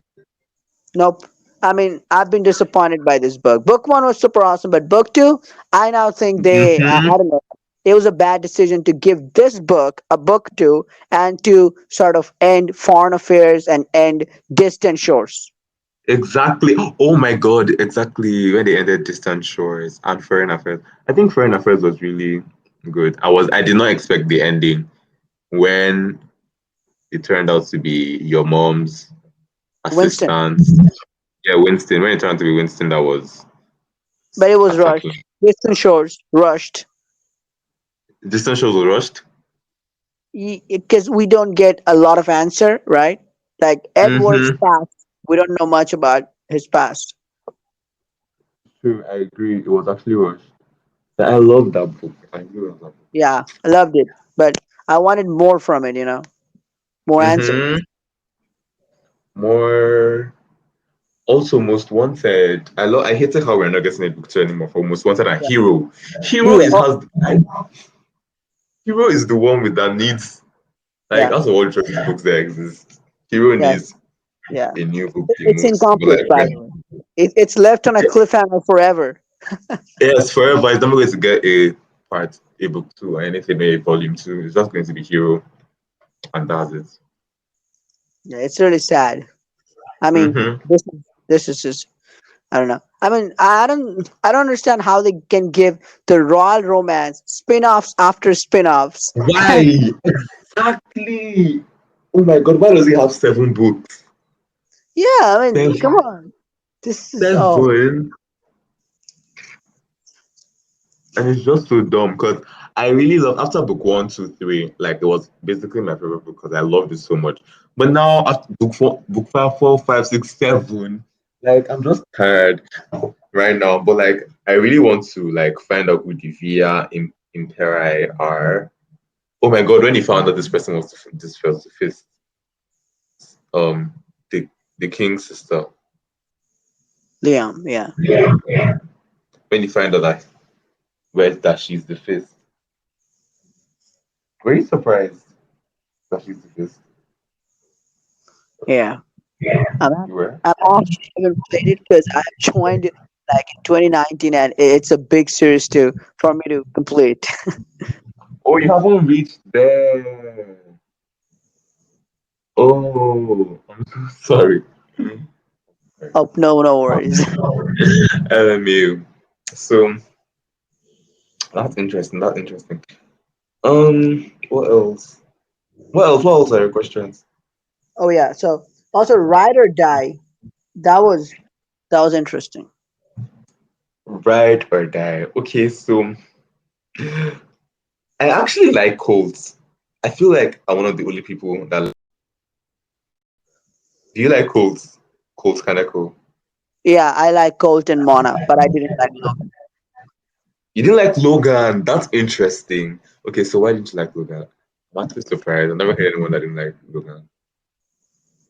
Nope. I mean, I've been disappointed by this book. Book one was super awesome, but book two, I now think Hmm. I don't know, it was a bad decision to give this book a book two and to sort of end foreign affairs and end distant shores. Exactly. Oh my God. Exactly. When they ended Distant Shores and Foreign Affairs. I think Foreign Affairs was really good. I did not expect the ending when it turned out to be your mom's Winston. assistant. Yeah, Winston. When it turned out to be Winston that was But it was attacking. rushed. Distant shores, rushed. Distant Shores was rushed. Because we don't get a lot of answer, right? Like Edward's Mm-hmm. past, we don't know much about his past. True, I agree. It was actually rushed. I love that book. I really love that Yeah, I loved it. But I wanted more from it, more book. answers. Mm-hmm. More. Also, Most Wanted. I hated how we're not getting a book two anymore for Most Wanted and Yeah. Hero. Hero Hero. is Oh, has Hero is the one with that needs like yeah. out of all the books that exist. Hero Yes. needs Yeah. a new book the It's most. But incomplete, by the way. It's left on a cliffhanger forever. yes, forever it's never going to get a book two or anything, a volume two. It's just going to be Hero and that's it. Yeah, it's really sad. I mean, Mm-hmm. this is just I don't know. I mean, I don't understand how they can give the royal romance spin-offs after spin-offs. Why? Exactly. Oh my God, why does he have seven books? Yeah, I mean, come Seven. on. This is Seven. And it's just so dumb because I really love after book one, two, three, like it was basically my favorite book because I loved it so much. But now after book four, book five, four, five, six, seven, like I'm just tired right now. But like I really want to like find out who the Via Imperii are. Oh my god, when he found out this person was this was the fifth, um the the king's sister. Liam. Yeah, Yeah. When he found out that she's the fifth. Were you surprised that she's the fifth? yeah. I'm You were? I'm actually haven't played it because I joined it like in 2019, and it's a big series to for me to complete. Oh, you haven't reached there. Oh, I'm so sorry. Sorry. Oh no, no worries. LMU. So that's interesting. That's interesting. What else? What else? What else are your questions? Oh yeah. So also, Ride or Die. That was that was interesting. Ride or die. Okay, so I actually like Colts. I feel like I'm one of the only people that. Do you like Colts? Colts kind of cool. Yeah, I like Colt and Mona, but I didn't like Logan. You didn't like Logan. That's interesting. Okay, so why didn't you like Logan? I'm actually surprised. I've never heard anyone that didn't like Logan.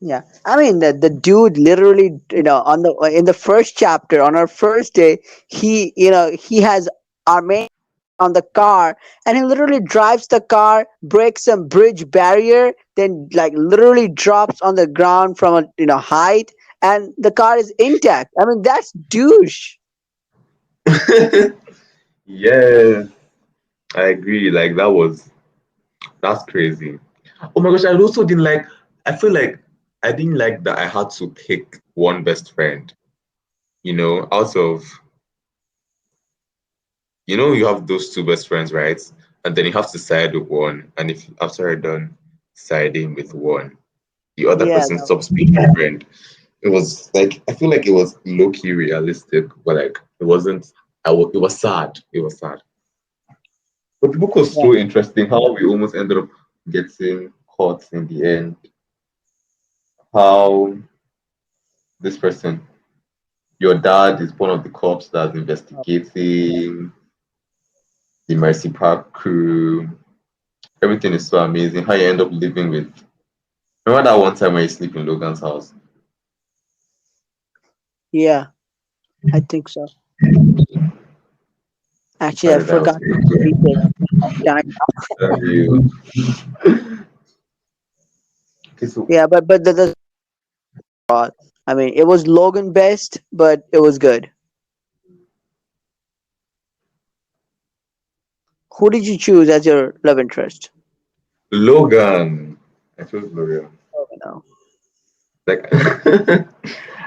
Yeah, I mean the dude literally, on the in the first chapter, on our first day, he has our main on the car, and he literally drives the car, breaks some bridge barrier, then like literally drops on the ground from a height, and the car is intact. I mean that's douche. Yes, I agree. Like that's crazy. Oh my gosh, I also didn't like. I feel like I didn't like that I had to pick one best friend. Out of you have those two best friends, right? And then you have to side with one. And if after you're done siding with one, the other Yeah, person stops being your friend. It was like I feel like it was low key realistic, but like it wasn't. It was sad. It was sad. But the book was yeah, so interesting. How we almost ended up getting caught in the end. How this person, your dad, is one of the cops that's investigating the Mercy Park crew. Everything is so amazing. How you end up living with. Remember that one time when you sleep in Logan's house? yeah. I think so. Actually, I That was forgot the details. Time. very. Okay, so Yeah, but the I mean, it was Logan best, but it was good. Who did you choose as your love interest? Logan. I chose Logan. Oh, no. Like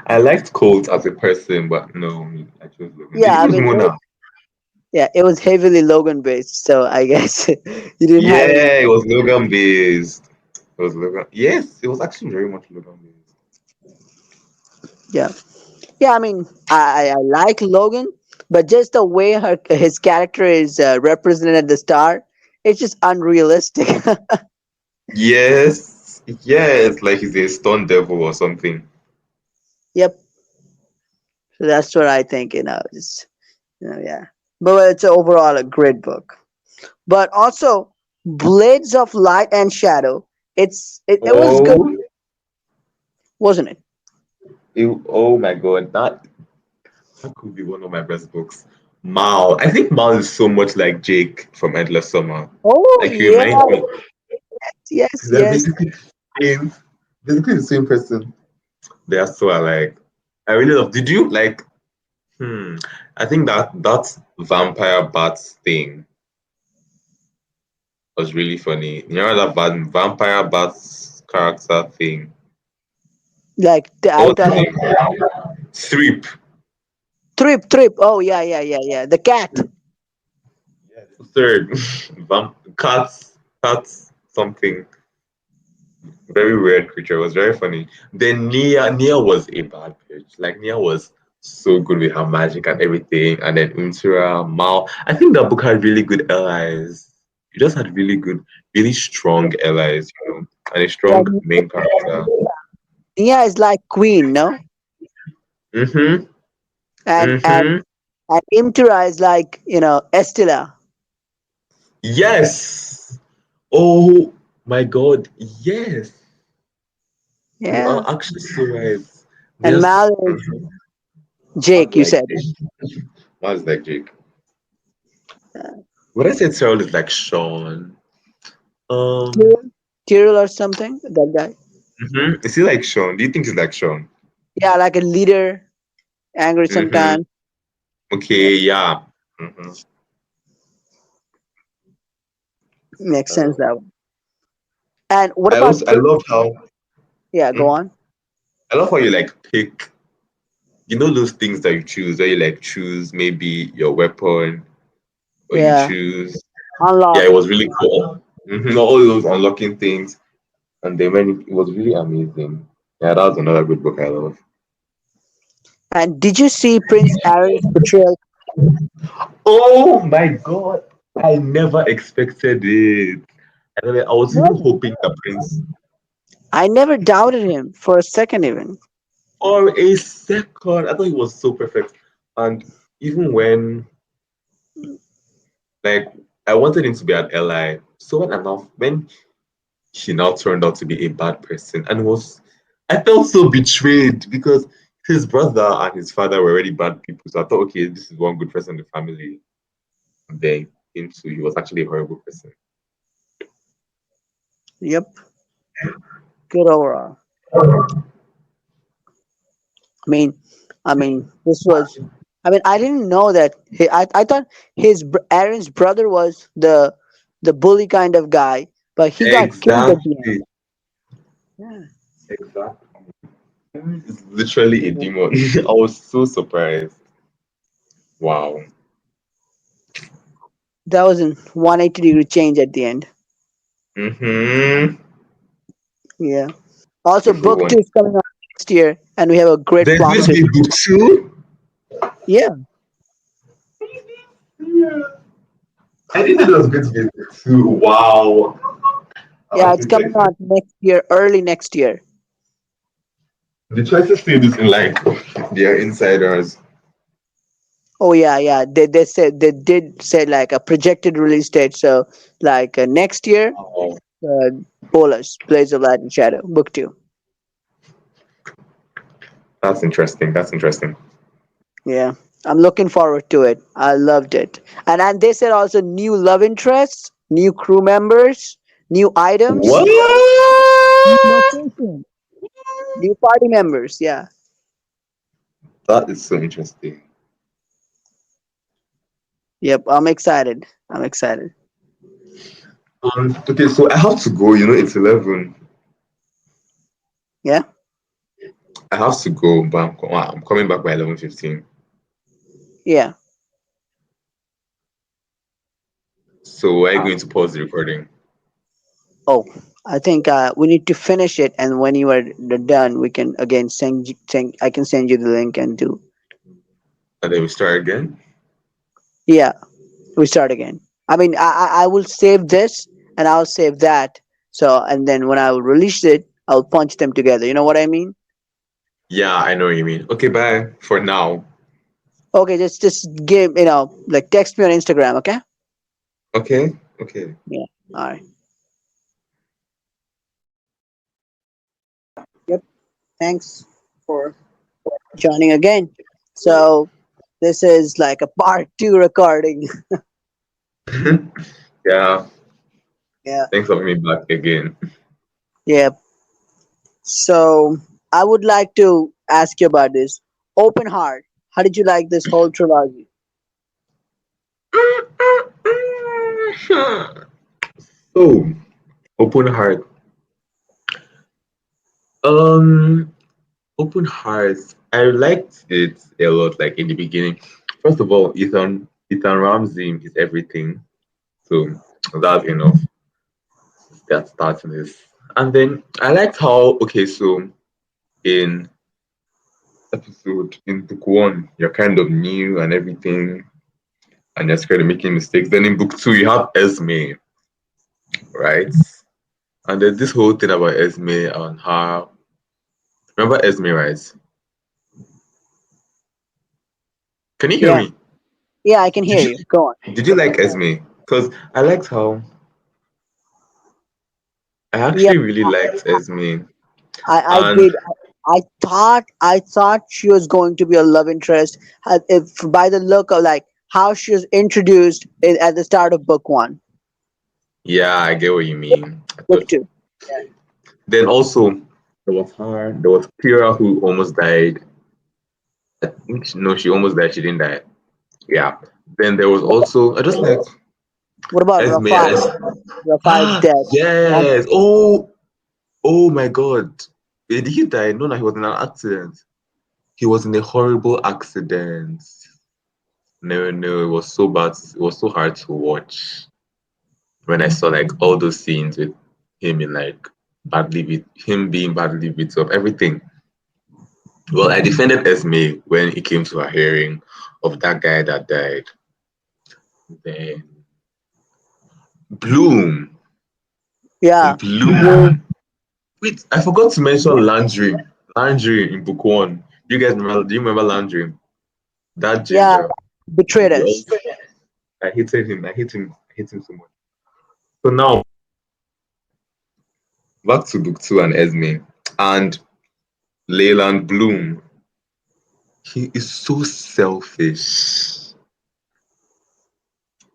I liked Colt as a person, but no, I chose Logan. Did Yeah, you I choose mean, Mona? it was heavily Logan based, so I guess you didn't have any. Yeah, it was Logan based. It was Logan. Yes, it was actually very much Logan based. Yeah, yeah. I mean, I like Logan, but just the way his character is represented at the start, it's just unrealistic. Yes, yes, like he's a stone devil or something. Yep. So that's what I think. Just yeah. But it's overall a great book. But also, Blades of Light and Shadow. It was good, Oh, wasn't it? oh my God, that could be one of my best books. Mal, I think Mal is so much like Jake from Endless Summer. Oh Like he yeah, reminds me, yes, they're yes. same, basically the same person. They are so alike. I really love. Did you like? Hmm. I think that vampire bats thing was really funny. You know that vampire bats character thing. Like What I was don't his know. name? Threep. Trip. Oh yeah, yeah, yeah, yeah. The cat. Third, cats, something. Very weird creature. It was very funny. Then Nia was a bad bitch. Like Nia was so good with her magic and everything. And then Unsura, Mao. I think that book had really good allies. It just had really good, really strong allies, and a Yeah, strong main character. Nia is like queen, no? Mm-hmm. And and Mm-hmm. and Imtura is like Estella. Yes. Oh my God. Yes. You Yeah. are actually so right. And There's Mal is Jake. You like said. Jake. What's like Jake? Uh, When I say Terrell is like Sean, um, Tyrell Tyrell or something. That guy. is he like Sean? Do you think he's like Sean? Yeah, like a leader, angry Mm-hmm. sometimes. Yeah, Okay, yeah. Mm-hmm. makes sense Um, that way. And what I about also I love how Yeah, go mm, on. I love how you like pick. Those things that you choose, where you like choose maybe your weapon or you Yeah, choose. Yeah, it unlock. was really cool. All those unlocking things, and then when it was really amazing. Yeah, that was another good book I love. And did you see Prince Aaron's betrayal? Oh my God. I never expected it. I was even No, hoping that Prince, I never doubted him for a second, even. for a second, I thought he was so perfect. And even when Like I wanted him to be an ally. So when she now turned out to be a bad person, and was I felt so betrayed because his brother and his father were already bad people. So I thought, okay, this is one good person in the family. And then into he was actually a horrible person. Yep. Good overall. I mean, this was. I mean, I didn't know that. I thought Aaron's brother was the bully kind of guy, but he got killed at the end. Exactly. Yeah, Exactly. It's literally a demon. I was so surprised. Wow. that was a 180-degree change at the end. Mm-hmm. Yeah. Also, Beautiful book one. two is coming out next year, and we have a great There's plot going to twist. be book two. Yeah, Yeah. I didn't know there was going to be book two. Wow. I'm yeah, it's super coming excited. out next year, early next year. The choices say this in like they are insiders. Oh yeah, yeah. They did say like a projected release date. So like next year, Wow. uh, Bolas, Blaze of Light and Shadow, book two. That's interesting. That's interesting. Yeah, I'm looking forward to it. I loved it, and they said also new love interests, new crew members, new items, What? new location, new party members. Yeah. That is so interesting. Yep, I'm excited. I'm excited. Okay, so I have to go. You know, it's 11. Yeah. I have to go, but I'm coming back by 11:15. Yeah. So are you going to pause the recording? Oh, I think we need to finish it, and when you are done, we can again send. I can send you the link and do. And then we start again? Yeah, we start again. I mean, I will save this and I'll save that. So, and then when I will release it, I'll punch them together. You know what I mean? Yeah, I know what you mean. Okay, bye for now. Okay, just give like text me on Instagram. Okay. Okay? Okay. Yeah. All right. Yep. Thanks for joining again. So this is like a part two recording. Yeah, Yeah. thanks for having me back again. Yeah. So I would like to ask you about this. Open Heart. How did you like this whole trilogy? So, open heart. Um, Open hearts. I liked it a lot. Like in the beginning, first of all, Ethan Ramsey is everything. So that's enough. That starting this, and then I liked how so in in book one you're kind of new and everything, and you're scared of making mistakes. Then in book two you have Esme, right? And there's this whole thing about Esme and her. Remember Esme, right? Can you hear Yeah. me? Yeah, I can Did hear you you. Go on. did you like Esme? Because I liked how I Yeah, actually really liked Esme, I and did. I thought she was going to be a love interest. If by the look of like how she was introduced at the start of book one, yeah, I get what you mean. I book thought. two. Yeah. Then also there was her. There was Kira who almost died. I think no, she almost died. She didn't die. Yeah. Then there was also I just like What about Esme. Rafa? Rafa is dead. Um, Yes. Oh my God. Did he die? No, no, he was in an accident. He was in a horrible accident. No, no, it was so bad. It was so hard to watch when I saw like all those scenes with him in like badly beat him being badly beat up, everything. Well, I defended Esme when it came to her hearing of that guy that died. Then Bloom. yeah. Blue. Bloom. Wait, I forgot to mention Landry. Landry in book one. You guys remember? Do you remember Landry? That Yeah. ginger. Betrayed He us. also, I hated him. I hate him. I hate him so much. So now back to book two and Esme and Leyland Bloom. He is so selfish.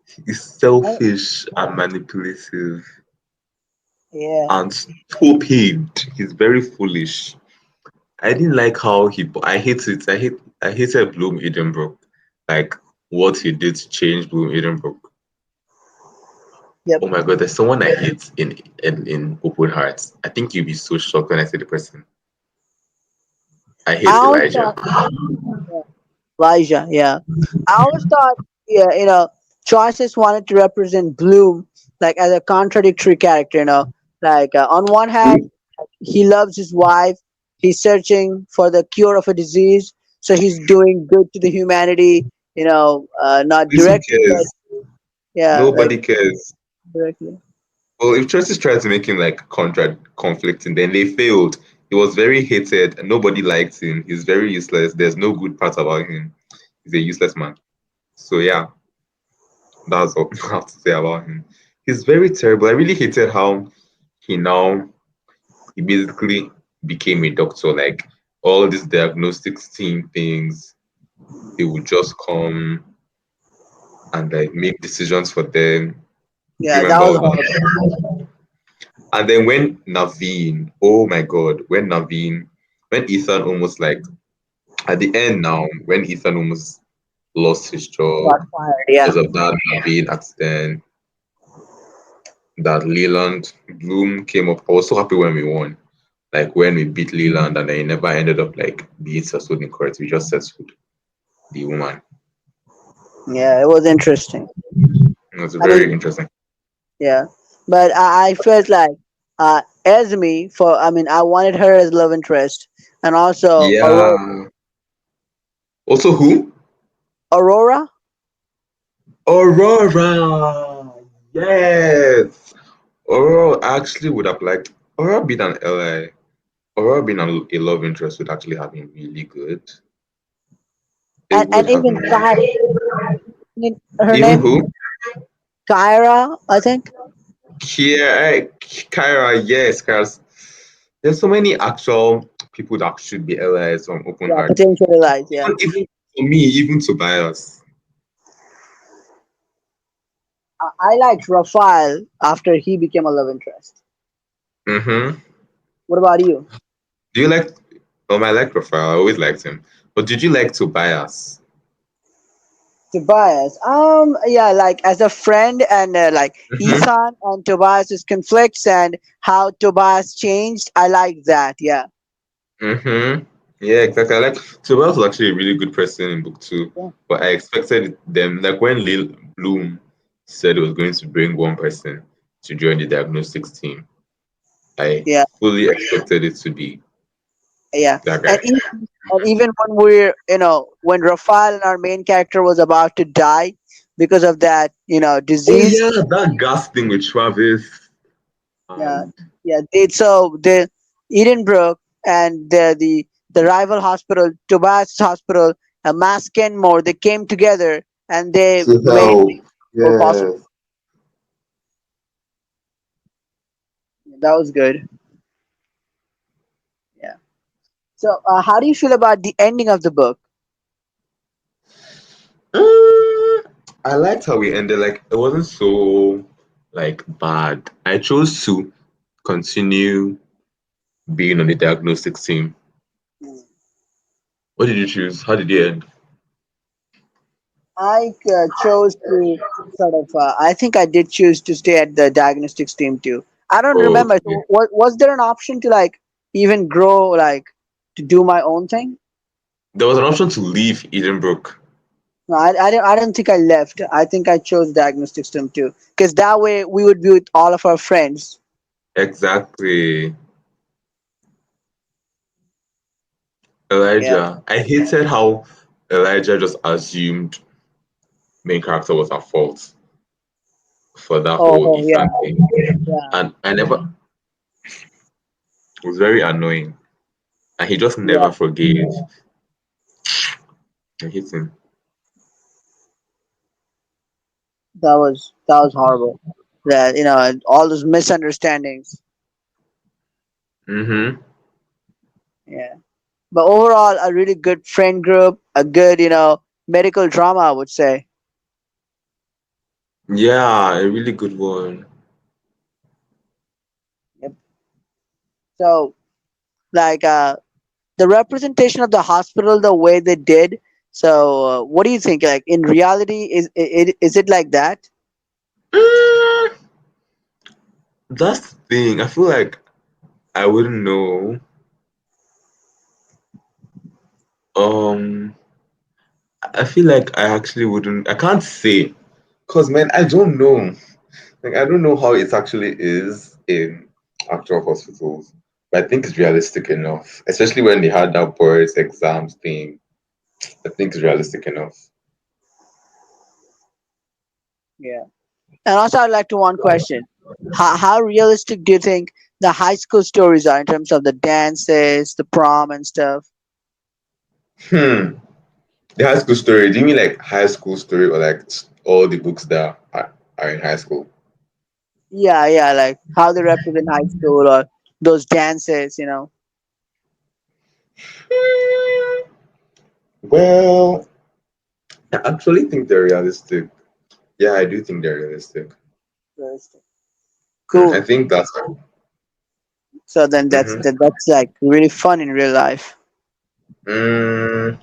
He is Oh, selfish and manipulative yeah. and stupid. He's very foolish. I didn't like how he. I hate it. I hated Bloom Edenbrook. Like what he did to change Bloom Edenbrook. Yep. Oh my god, there's someone I hate in Open Hearts. I think you'll be so shocked when I say the person. I I hate always Elijah. thought, yeah, Elijah, yeah. I always thought, yeah, Choices wanted to represent Bloom like as a contradictory character. Like on one hand, he loves his wife. He's searching for the cure of a disease, so he's doing good to the humanity. Not This who directly, but cares? yeah, like Nobody cares. directly. Well, if Churches tried to make him like conflicting, then they failed. He was very hated and nobody liked him. He's very useless. There's no good part about him. He's a useless man. So yeah, that's all I have to say about him. He's very terrible. I really hated how he now he basically became a doctor. Like all these diagnostics team things, they would just come and like make decisions for them. Do you Yeah, that remember was all horrible. that? And then when Naveen, oh my god, when Ethan almost like at the end now, when Ethan almost lost his job Got fired. Yeah, because of that Naveen accident, that Leland Bloom came up. I was so happy when we won. Like when we beat Leland and then it never ended up like being settled in court. We just settled the woman. yeah, it was interesting. It was I mean, very interesting. yeah, but I felt like Esme I wanted her as love interest, and also Yeah. Also who? Aurora. Aurora. Yes. Aurora actually would have liked Aurora being an LI. Aurora being a love interest would actually have been really good. It And would have even been really her even name who? Kyra, I think. Kyra, yes, because there's so many actual people that should be LIs on Open Yeah, Heart. potentially lies. Yeah, Even for me, even Tobias. I liked Raphael after he became a love interest. Mm-hmm. What about you? Do you like I like Raphael, I always liked him. But did you like Tobias? Tobias. Yeah, like as a friend, and like Mm-hmm. Ethan and Tobias's conflicts and how Tobias changed. I like that. Yeah. Mm-hmm. Yeah, exactly. I like Tobias was actually a really good person in book two, Yeah. but I expected them like when Lil Bloom said he was going to bring one person to join the diagnostics team. I Yeah. fully expected it to be Yeah, that guy. and even when when Raphael and our main character was about to die because of that Oh disease. yeah, that gas thing with Travis Yeah, and yeah. The Edenbrook and the rival hospital, Tobias Hospital, Mass Kenmore, they came together and they to made help. what possible. Yes. That was good. Yeah. So, how do you feel about the ending of the book? Uh, I liked how we ended. Like it wasn't so like bad. I chose to continue being on the diagnostics team. What did you choose? How did it end? I chose to I think I did choose to stay at the diagnostics team too. I don't Oh, remember. okay. So, was there an option to like even grow, like to do my own thing? There was an option to leave Edenbrook. No, I don't think I left. I think I chose diagnostics team too, because that way we would be with all of our friends. Exactly. Yeah. Elijah. I hated how Elijah just assumed main character was at fault for that whole Oh yeah, Ethan thing. yeah, And I never it was very annoying. And he just yeah. never forgave. I hate him. That was horrible. That all those misunderstandings. Mm-hmm. Yeah. But overall, a really good friend group, a good medical drama, I would say. Yeah, a really good one. Yep. So like the representation of the hospital, the way they did. So what do you think? Like in reality, is it like that? Mm, that's the thing. I feel like I wouldn't know. Um, I feel like I actually wouldn't. I can't say, cause man, I don't know. Like I don't know how it actually is in actual hospitals, but I think it's realistic enough. Especially when they had that boards exams thing. I think it's realistic enough. Yeah. And also, I'd like to one question: how realistic do you think the high school stories are in terms of the dances, the prom, and stuff? Hmm. The high school story. Do you mean like high school story or like all the books that are in high school? Yeah, yeah, like how they represent high school or those dances. Hmm. Well, I actually think they're realistic. Yeah, I do think they're realistic. Realistic. I Cool. think that's. So then Mhm. that's like really fun in real life. Mm,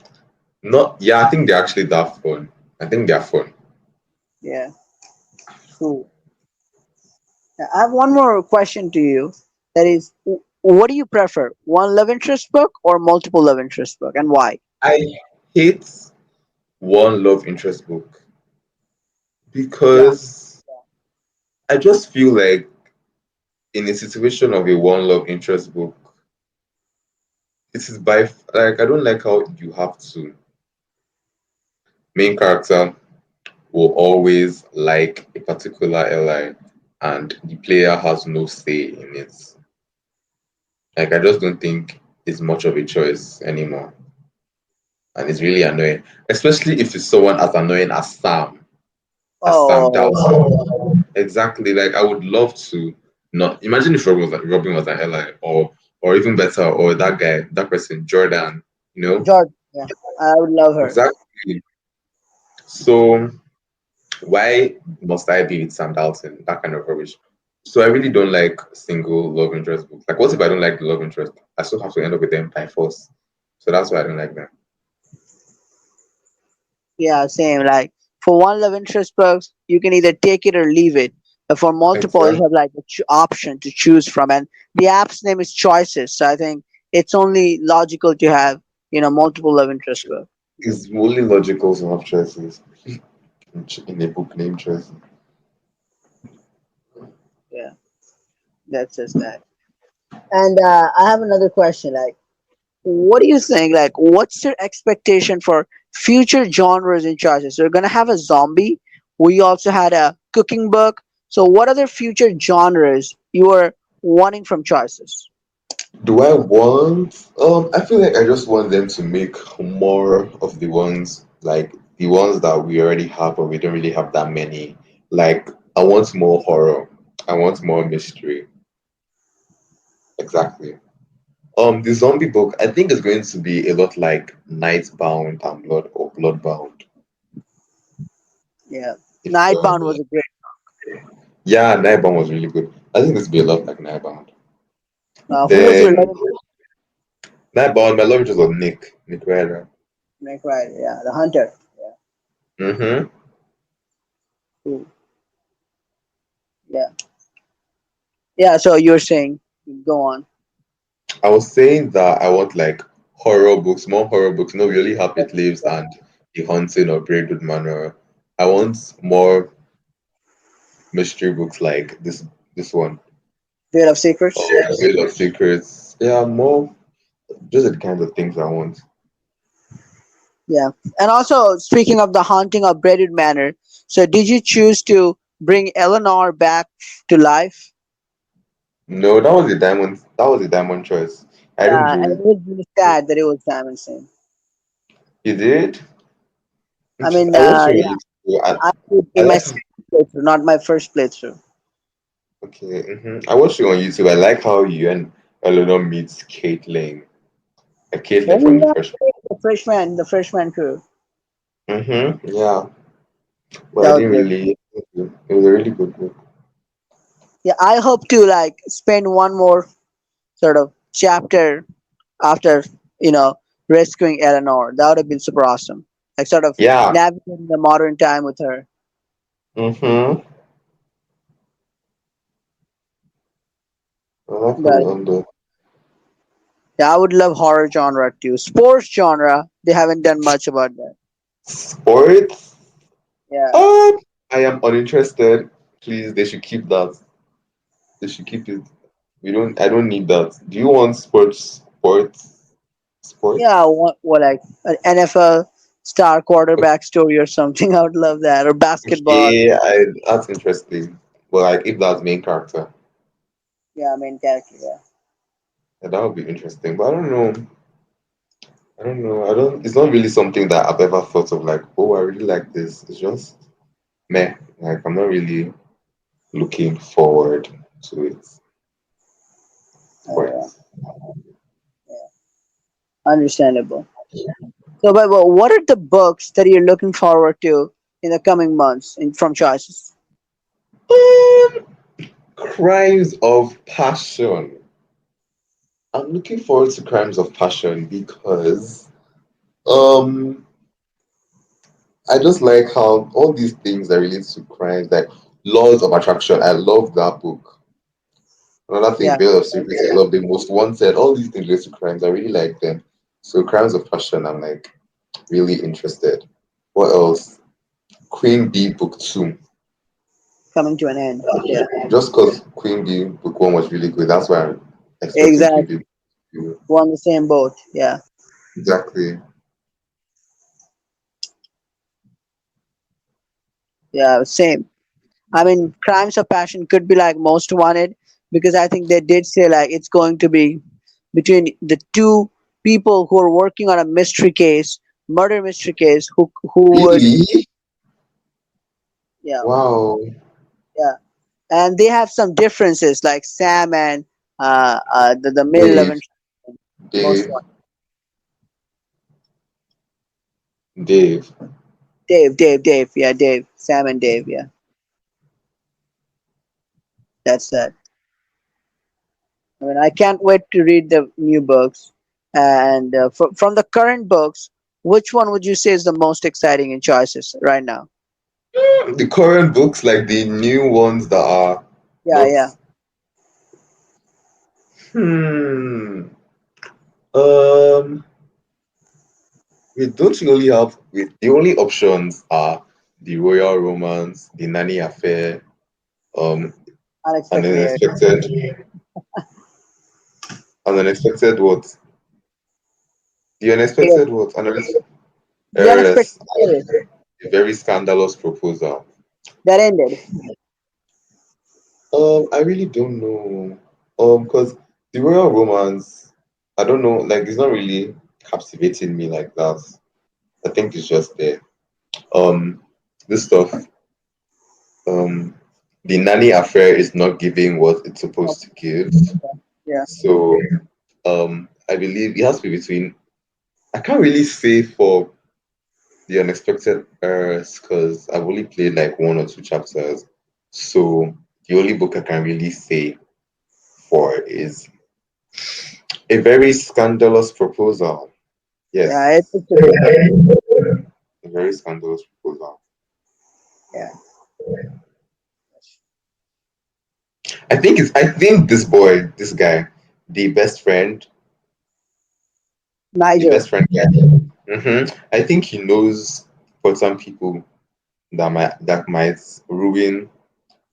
not. Yeah, I think they're actually that fun. I think they're fun. Yeah. Cool. Now, I have one more question to you. That is, what do you prefer? One love interest book or multiple love interest book, and why? I hate one love interest book Yeah. because I just feel like in a situation of a one love interest book, it is like I don't like how you have to main character will always like a particular ally and the player has no say in it. Like I just don't think it's much of a choice anymore. And it's really annoying. Especially if it's someone as annoying as Sam. As Sam Oh, Dowson. Exactly. Like I would love to not imagine if Robin was an ally or even better, or that guy, that person, Jordan, you know? George. Yeah, I would love her. Exactly. So why must I be with Sam Dalton? That kind of rubbish. So I really don't like single love interest books. Like, what if I don't like the love interest? I still have to end up with them by force. So that's why I don't like them. Yeah, same. Like for one love interest books, you can either take it or leave it. But for multiple, you Exactly. have like the option to choose from, and the app's name is Choices. So I think it's only logical to have multiple love interest books. It's only logical to have choices in a book named Choices. Yeah, that's just that. And I have another question. Like, what do you think? Like, what's your expectation for future genres and choices? So we're gonna have a zombie. We also had a cooking book. So, what other future genres you are wanting from choices? Do I want? I feel like I just want them to make more of the ones like the ones that we already have, but we don't really have that many. Like I want more horror. I want more mystery. Exactly. The zombie book, I think is going to be a lot like Nightbound and Bloodbound. Yeah, If Nightbound was a great. yeah, Nightbound was really good. I think this will be a lot like Nightbound. Who was your Then love Nightbound, my love interest was Nick Ryder. interest? Right, yeah, the hunter. Yeah, Mm-hmm. cool. Yeah, yeah. So you're saying, go on. I was saying that I want like horror books, more horror books. No, we only have It Lives and The Haunting of Braidwood Manor. I want more mystery books like this one. Veil of Secrets. Veil of Secrets. Yeah, more just the kinds of things I want. Yeah, and also speaking of the haunting of Braidwood Manor. So did you choose to bring Eleanor back to life? No, that was a diamond choice. I didn't Yeah, do and it. it was really sad that it was Diamond Singh. You did? I mean, I watched it when I yeah, used to. I did I in my like second playthrough, not my first playthrough. Okay. I watched it on YouTube. I like how you and Eleanor meets Caitlyn. Oh Caitlyn from the yeah, first. the freshman crew. Yeah. But I That was didn't good. really. It was a really good book. Yeah, I hope to like spend one more sort of chapter after you know rescuing Eleanor. That would have been super awesome. Like sort of Yeah. navigating the modern time with her. Mm-hmm. Well, that But could end the yeah, I would love horror genre too. Sports genre, they haven't done much about that. sports. Yeah, Um, I am uninterested. Please, they should keep that. They should keep it. We don't. I don't need that. Do you want sports? yeah. Sports? What like an NFL star quarterback story or something? I would love that. Or basketball. Okay, that's interesting. But like, if that's main character, Yeah, main character. Yeah. yeah, that would be interesting. But I don't know. I don't know. I don't. It's not really something that I've ever thought of. Like, oh, I really like this. It's just meh. Like, I'm not really looking forward to it. Yeah, Sports. understandable. So, but what are the books that you're looking forward to in the coming months from choices? Um, Crimes of Passion. I'm looking forward to Crimes of Passion because um I just like how all these things that relate to crimes, like Laws of Attraction. I love that book. Another thing, Yeah, Veil of Secrets, I love the Most Wanted. All these things relate to crimes. I really like them. So Crimes of Passion, I'm like really interested. What else? Queen Bee Book Two. coming to an end. Yeah, Just because Queen Bee Book One was really good, that's why I'm expecting Queen Bee exactly. Book Two. We're on the same boat. Yeah, Exactly. yeah, same. I mean, Crimes of Passion could be like Most Wanted because I think they did say like it's going to be between the two people who are working on a mystery case, murder mystery case, who would Really? yeah Wow. yeah, and they have some differences like Sam and the male love Dave. interest, Most Dave. Wanted. Dave. Dave, yeah, Dave, Sam and Dave, yeah, that's that. I mean, I can't wait to read the new books. And from the current books, which one would you say is the most exciting in choices right now? The current books, like the new ones that are Yeah, not. yeah. Hmm. Um. We don't really have. The only options are the royal romance, the nanny affair, um, an Unexpected Air. unexpected, an unexpected what? The Air. unexpected what? An The Unexpected heiress, Air. a very scandalous proposal. That ended. I really don't know. Because the royal romance, I don't know. Like, it's not really captivating me like that. I think it's just there. Um, this stuff. Um, the nanny affair is not giving what it's Oh, supposed to give. yeah. So, I believe it has to be between. I can't really say for the unexpected errors because I've only played like one or two chapters. So the only book I can really say for is a very scandalous proposal. Yeah, Yes, it's a good book. a very scandalous proposal. Yeah. I think this boy, this guy, the best friend, the Nigel. best friend guy. I think he knows for some people that might ruin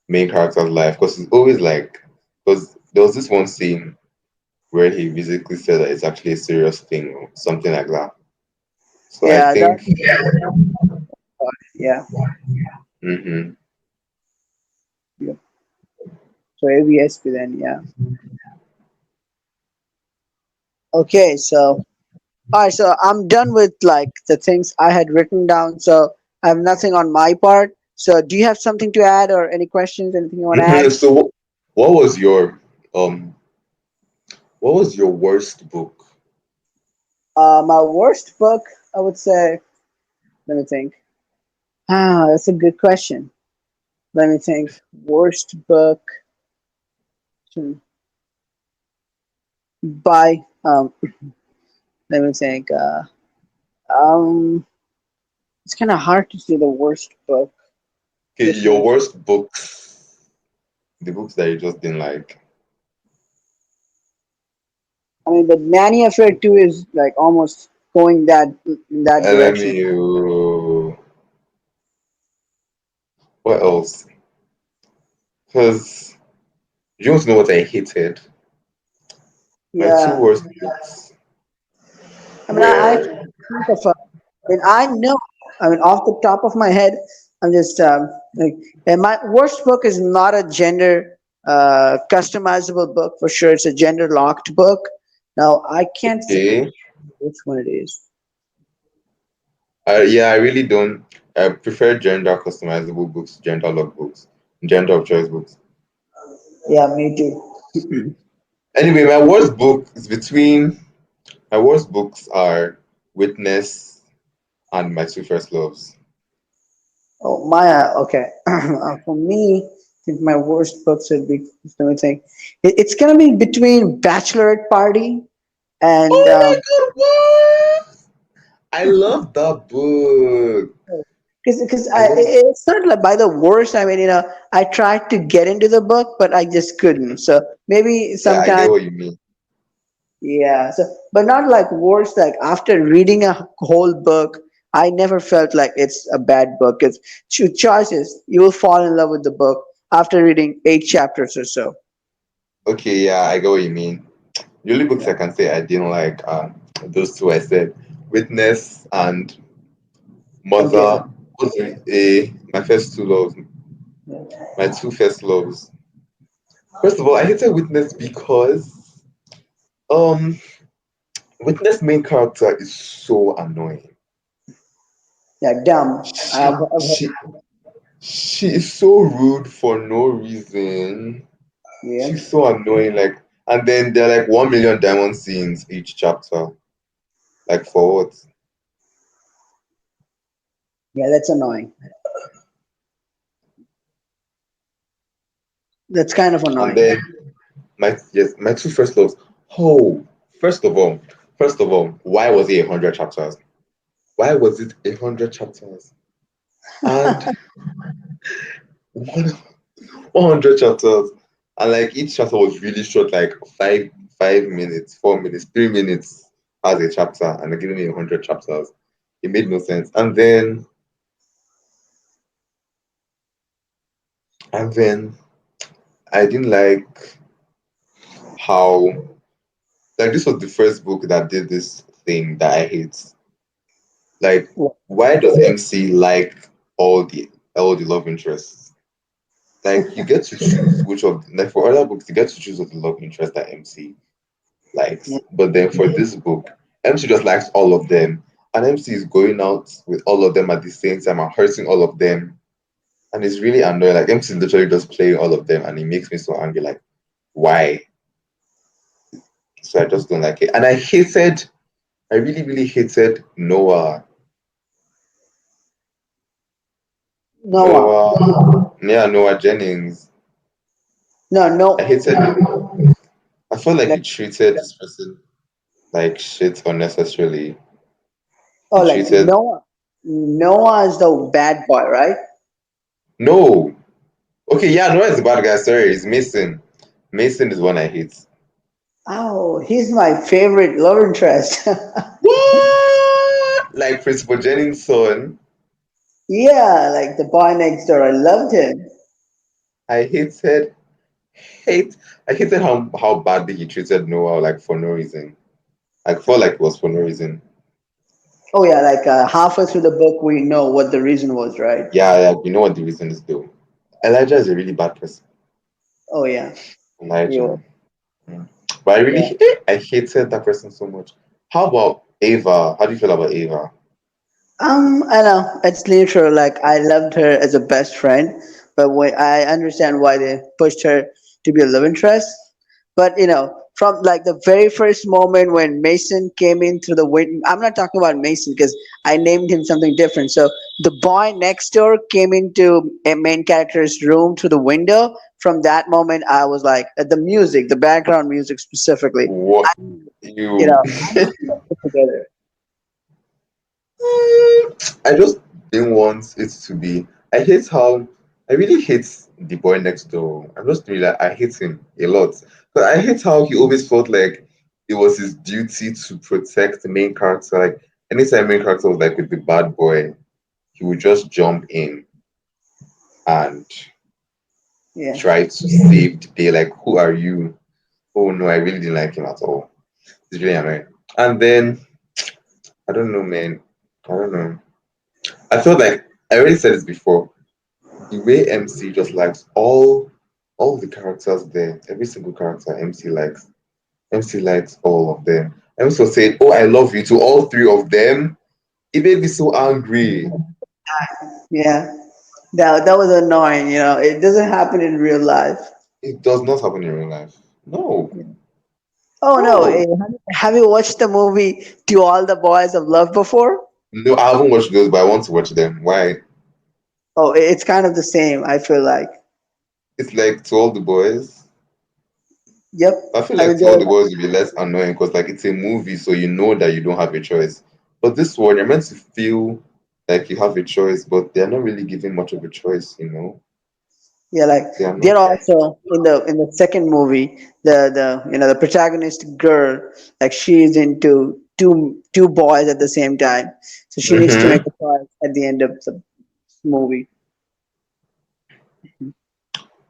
main character's life because it's always like because there was this one scene where he basically said that it's actually a serious thing or something like that. So I Yeah, that think yeah. hmm Yeah. So ABSP then, yeah. Okay, so all right, so I'm done with like the things I had written down. So I have nothing on my part. So, do you have something to add or any questions? Anything you want to add? So, what was your um, what was your worst book? My worst book, I would say. Let me think. Ah, that's a good question. Let me think. Worst book hmm, by let me think. Um, it's kind of hard to say the worst book. Okay, Just your one. worst books, the books that you just didn't like. I mean, the Nanny Affair 2 is like almost going that And let direction. me, what else? Because you want to know what I hated? My two Yeah. worst books I mean, I were can think of I mean, I know. I mean, off the top of my head, I'm just like, and my worst book is not a gender customizable book for sure. It's a gender locked book. Now, I can't think okay. which one it is. Yeah, I really don't. I prefer gender customizable books, gender log books, gender of choice books. Yeah, me too. Anyway, my worst books are Witness and My Two First Loves. Oh, my, okay. For me, I think my worst books would be, let me think. It's going to be between Bachelorette Party and, Oh my god, what? I love that book. because I love it. it's not like by the worst. I mean, I tried to get into the book, but I just couldn't. So maybe Yeah, I sometimes, get what you mean. yeah. So, but not like worst. Like after reading a whole book, I never felt like it's a bad book. It's choices. You will fall in love with the book after reading 8 chapters or so. Okay, yeah, I get what you mean. The only books Yeah. I can say I didn't like those two I said, Witness and Okay. Mother. What's my first two loves, my two first loves. First of all, I hated Witness because um Witness main character is so annoying. Yeah. Dumb. She she she is so rude for no reason. Yeah. She's so annoying, like, and then there are like 1 million diamond scenes each chapter. Like for what? Yeah. That's annoying. That's kind of And annoying. then my two first loves. Oh, first of all, why was it 100 chapters? Why was it 100 chapters? And one 100 chapters, and like each chapter was really short, like 5 minutes, 4 minutes, 3 minutes as a chapter, and they're giving me 100 chapters. It made no sense. And then I didn't like how, like, this was the first book that did this thing that I hate. Like, why does MC like all the love interests? Like, you get to choose which of, like, for other books, you get to choose what the love interest that MC Yeah. likes. But then for this book, MC just likes all of them. And MC is going out with all of them at the same time and hurting all of them. And it's really annoying. Like, MC is literally just playing all of them, and it makes me so angry. Like, why? So I just don't like it. And I really, really hated Noah. Noah. Noah, yeah, Noah Jennings. No, I no. hated I felt like he Like, treated this person like shit unnecessarily. He oh, like treated Noah. Noah is the bad boy, right? no. Okay, yeah, Noah is the bad guy. Sorry, he's Mason. Mason is one I hate. Oh, he's my favorite love interest. What? Like Principal Jennings' son. Yeah, like the boy next door. I loved him. I hated hate I hated how badly he treated Noah, like for no reason. I felt like it was for no reason. Oh yeah, like halfway through the book, we know what the reason was, right? Yeah, yeah, you know what the reason is though. Elijah is a really bad person. Oh yeah, you. Elijah. Mm. But Yeah. I hated that person so much. How about Ava? How do you feel about Ava? I know it's neutral. Like I loved her as a best friend, but when, I understand why they pushed her to be a love interest. But from like the very first moment when Mason came in through the window, I'm not talking about Mason because I named him something different. So the boy next door came into a main character's room through the window. From that moment, I was like, the music, the background music specifically. What You you? know, I knew they were together. I just didn't want it to be. I hate how I really hate the boy next door. I'm just really like I hate him a lot. But I hate how he always felt like it was his duty to protect the main character. Like anytime main character was like with the bad boy, he would just jump in and Yeah. try to save the day. Like, who are you? Oh no, I really didn't like him at all. It's really annoying. And then I don't know, man. I don't know. I felt like I already said this before. The way MC just likes all the characters there, every single character MC likes. MC likes all of them. MC was saying, "Oh, I love you" to all three of them. It made me so angry. Yeah, that was annoying. It doesn't happen in real life. It does not happen in real life. No, Oh no! no, Have you watched the movie "To All the Boys of Love" before? no. I haven't watched those, but I want to watch them. Why? Oh, it's kind of the same. I feel like. It's like to all the boys. Yep. I feel I like mean, to all the boys would be less annoying because like it's a movie, so you know that you don't have a choice. But this one, you're meant to feel like you have a choice, but they're not really giving much of a choice, you know? yeah, like They are not. they're also in the second movie. The protagonist girl, like she's into two boys at the same time, so she needs to make Mm-hmm. a choice at the end of the movie.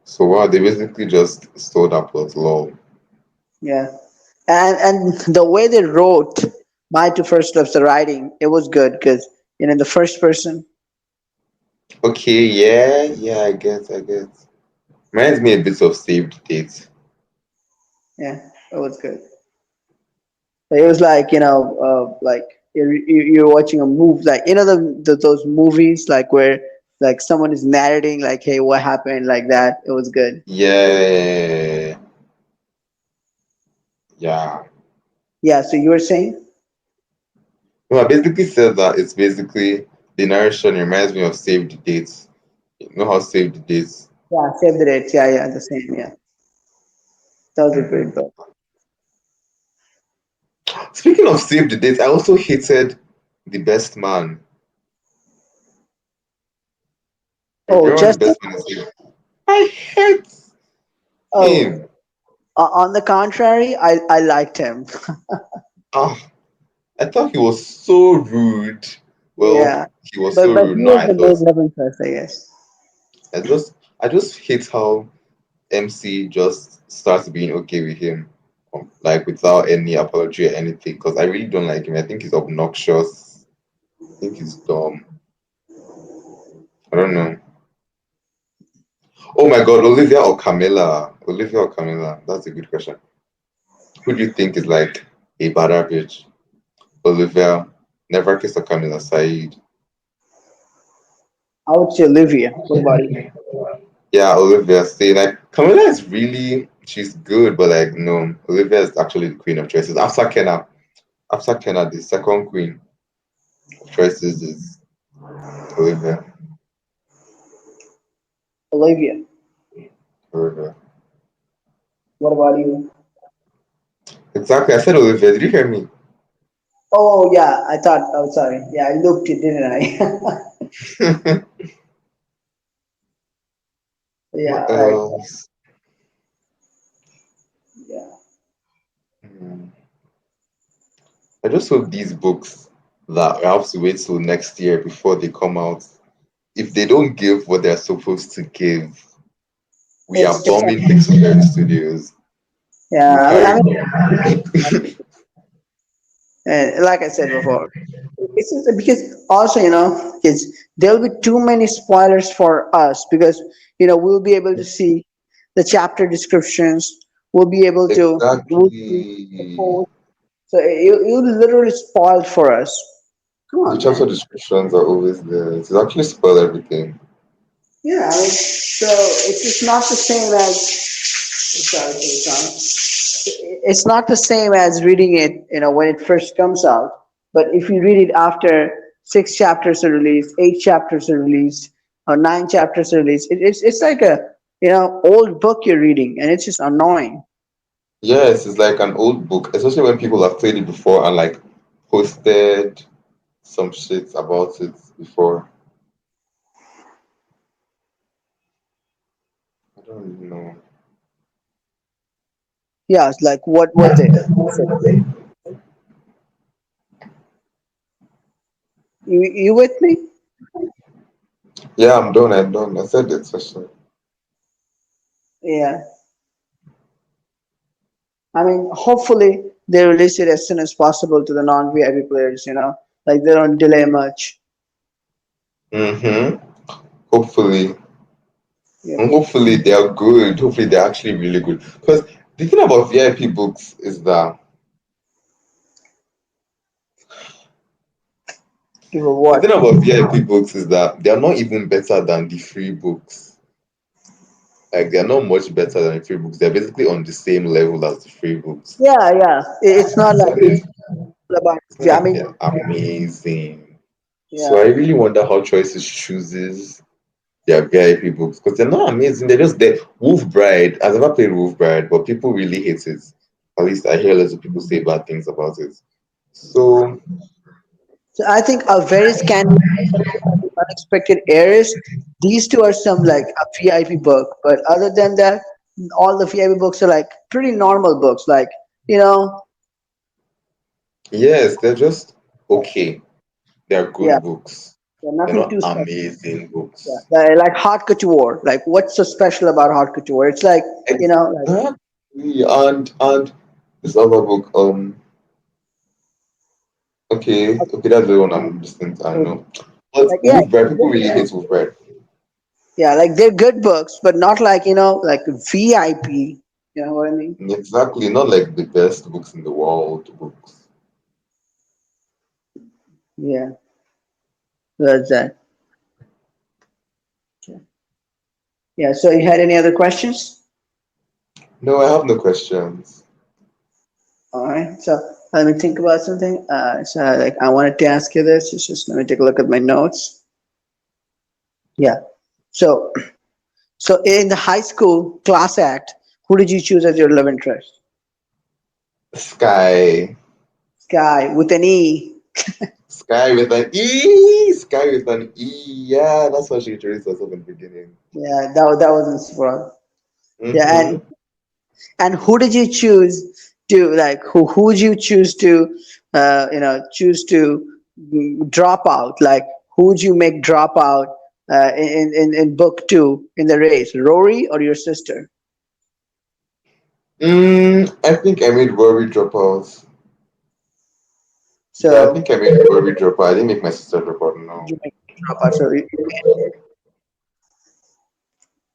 So wow, they basically just stole that plot, lol. Yeah, and the way they wrote My Two First Loves, the writing, it was good because in the first person. Okay, yeah, yeah, I get. Reminds me a bit of Saved Date. Yeah, it was good. It was like like you're watching a movie, like those movies like where like someone is narrating like, hey, what happened, like that. It was good. Yeah, yeah. Yeah. So you were saying? No, I basically said that it's basically the narration reminds me of Saved Dates. You know how Saved Dates. Yeah, Save the Dates. Yeah, yeah, the same. Yeah, that was a great Mhm. book. Speaking of Saved Dates, I also hated The Best Man. Oh, Remember The Justin. Best Man is Saved? I hate Oh, him. on the contrary, I liked him. Ah, I thought he was so rude. Well, Yeah, he was but so but rude. he No, was I the thought main love interest, I guess. I just hate how MC just starts being okay with him, like without any apology or anything. Because I really don't like him. I think he's obnoxious. I think he's dumb. I don't know. Oh my God, Olivia or Camilla? Olivia or Camilla? That's a good question. Who do you think is like a badder bitch? Olivia, Never Kiss or Camilla Said? I would say Olivia. What about you? Yeah, Olivia. Say like Camilla is really she's good, but like no, Olivia is actually the queen of choices. After Kenna, the second queen of choices is Olivia. Olivia. Olivia. What about you? Exactly. I said Olivia. Did you hear me? Oh yeah, I thought. Oh sorry. Yeah, I looked it, didn't I? What Yeah. Right. else? Yeah. Hmm. I just hope these books that I have to wait till next year before they come out. If they don't give what they're supposed to give, we are It's bombing Pixelberry Studios. yeah. We'll I carry mean, on. like I said before, it's just because also it's there'll be too many spoilers for us because we'll be able to see the chapter descriptions. We'll see the Exactly. post. So you literally spoiled for us. Come The on, chapter man. descriptions are always there. It actually spoil everything. Yeah, I mean, so it's just not the same as. Sorry for the time. It's not the same as reading it, when it first comes out. But if you read it after 6 chapters are released, 8 chapters are released, or 9 chapters are released, it's like a old book you're reading, and it's just annoying. Yes, it's like an old book, especially when people have played it before and like posted some shit about it before. I don't really know. Yeah, it's like what they said. You with me? Yeah, I'm done. I'm done. I said it, especially. Yeah. I mean, hopefully they release it as soon as possible to the non-VIP players. Like they don't delay much. Mm-hmm. Hopefully. Yep. And hopefully they are good. Hopefully they're actually really good. Because the thing about VIP books is that Give a the thing what? about VIP books is that they are not even better than the free books. Like they're not much better than the free books. They're basically on the same level as the free books. Yeah, yeah. It's not So like all about. it's not I like mean, they're amazing. So yeah. I really wonder how Choices chooses their VIP books because they're not amazing. They're just there. Wolf Bride. I've never played Wolf Bride, but people really hate it. At least I hear lots of people say bad things about it. So So I think a very scandal, unexpected errors. These two are some like a VIP book, but other than that, all the VIP books are like pretty normal books. Like you know, yes, they're just okay. They're yeah, good books. yeah, They're nothing not too special. amazing Yeah, books. like hot couture. Like what's so special about hot couture? It's like like Exactly. And this other book, okay, that's the one I'm listening to. I know. But like yeah, Wolf Bride, people really hate Wolf Bride. yeah, like they're good books, but not like like VIP. You know what I mean? Exactly, not like the best books in the world books. Yeah, that's that. Yeah. So you had any other questions? No, I have no questions. All right. So let me think about something. So like I wanted to ask you this. It's just let me take a look at my notes. Yeah. So so in the high school class act, who did you choose as your love interest? Sky. Guy with an E. Sky with an E. Sky with an E. Yeah, that's what she introduced herself in the beginning. Yeah, that wasn't surprise. Yeah, Mm-hmm. and who did you choose to like who would you choose to choose to drop out? Like who would you make drop out in book two in the race? Rory or your sister? I think I made Rory drop out. Yeah, I So think I made Rory drop out. I didn't make my sister drop out, no. you make drop out. So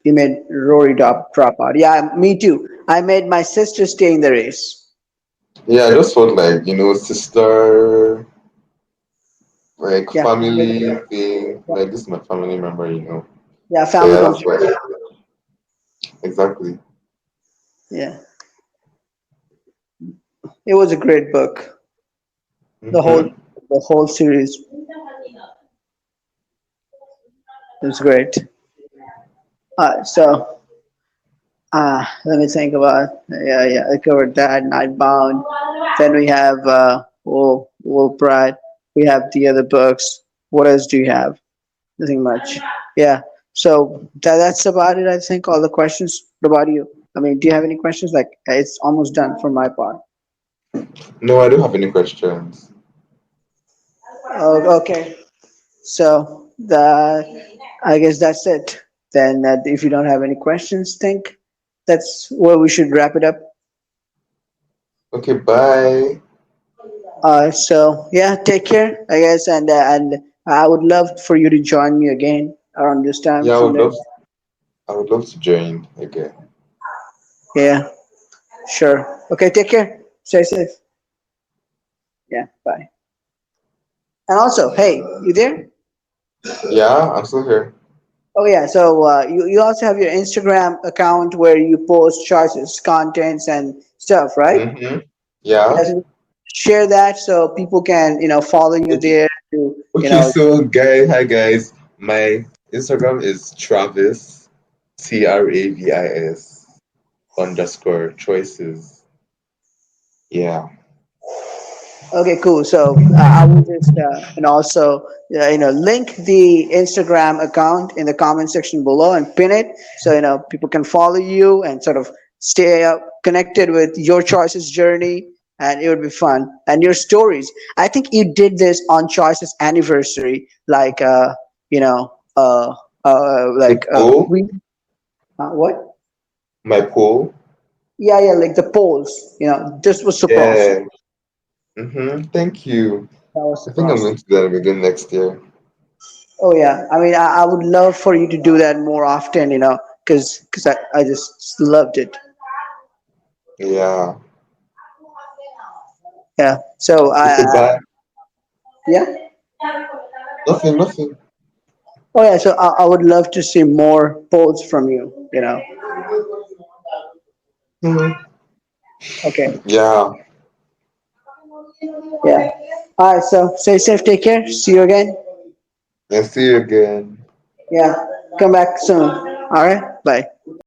you made Rory drop out. Yeah, me too. I made my sister stay in the race. Yeah, I just felt like, sister, like Yeah, family thing. Like, this is my family member. yeah, So, family yeah, comes that's first. why. Exactly. Yeah, it was a great book. The whole Mm-hmm. the whole series was great. So let me think about. Yeah, yeah, I covered that. Nightbound. Then we have Wool Pride. We have the other books. What else do you have? Nothing much. Yeah. So that's about it. I think all the questions. What about you? I mean, do you have any questions? Like it's almost done for my part. No, I don't have any questions. Oh, okay. So I guess that's it. Then if you don't have any questions, think that's where we should wrap it up. Okay, bye. So yeah, take care, I guess, and I would love for you to join me again around this time Yeah, someday. I would love to join again. Yeah, sure. Okay, take care. Stay safe. Yeah, bye. And also, hey, you there? Yeah, I'm still here. Oh yeah, so you also have your Instagram account where you post choices, contents, and stuff, right? Mm-hmm. Yeah. Yes. Share that so people can follow you Okay. there to Okay, so guys, hi guys. My Instagram is Travis Travis underscore choices. Yeah. Okay, cool. So I will just and also link the Instagram account in the comment section below and pin it so people can follow you and sort of stay connected with your choices journey, and it would be fun and your stories. I think you did this on Choices anniversary, like you know The poll, we what? my poll. Yeah, like the polls. This was super awesome. Yeah. Mm-hmm. Thank you. That was I super think I'm awesome. going to do that again next year. Oh yeah, I mean, I would love for you to do that more often, because I just loved it. Yeah. Yeah. So Okay, so bye. yeah. Nothing, nothing. Oh yeah. So I would love to see more polls from you. Mhm. Okay. Yeah. Yeah. All right. So stay safe. Take care. See you again. And see you again. Yeah. Come back soon. All right. Bye.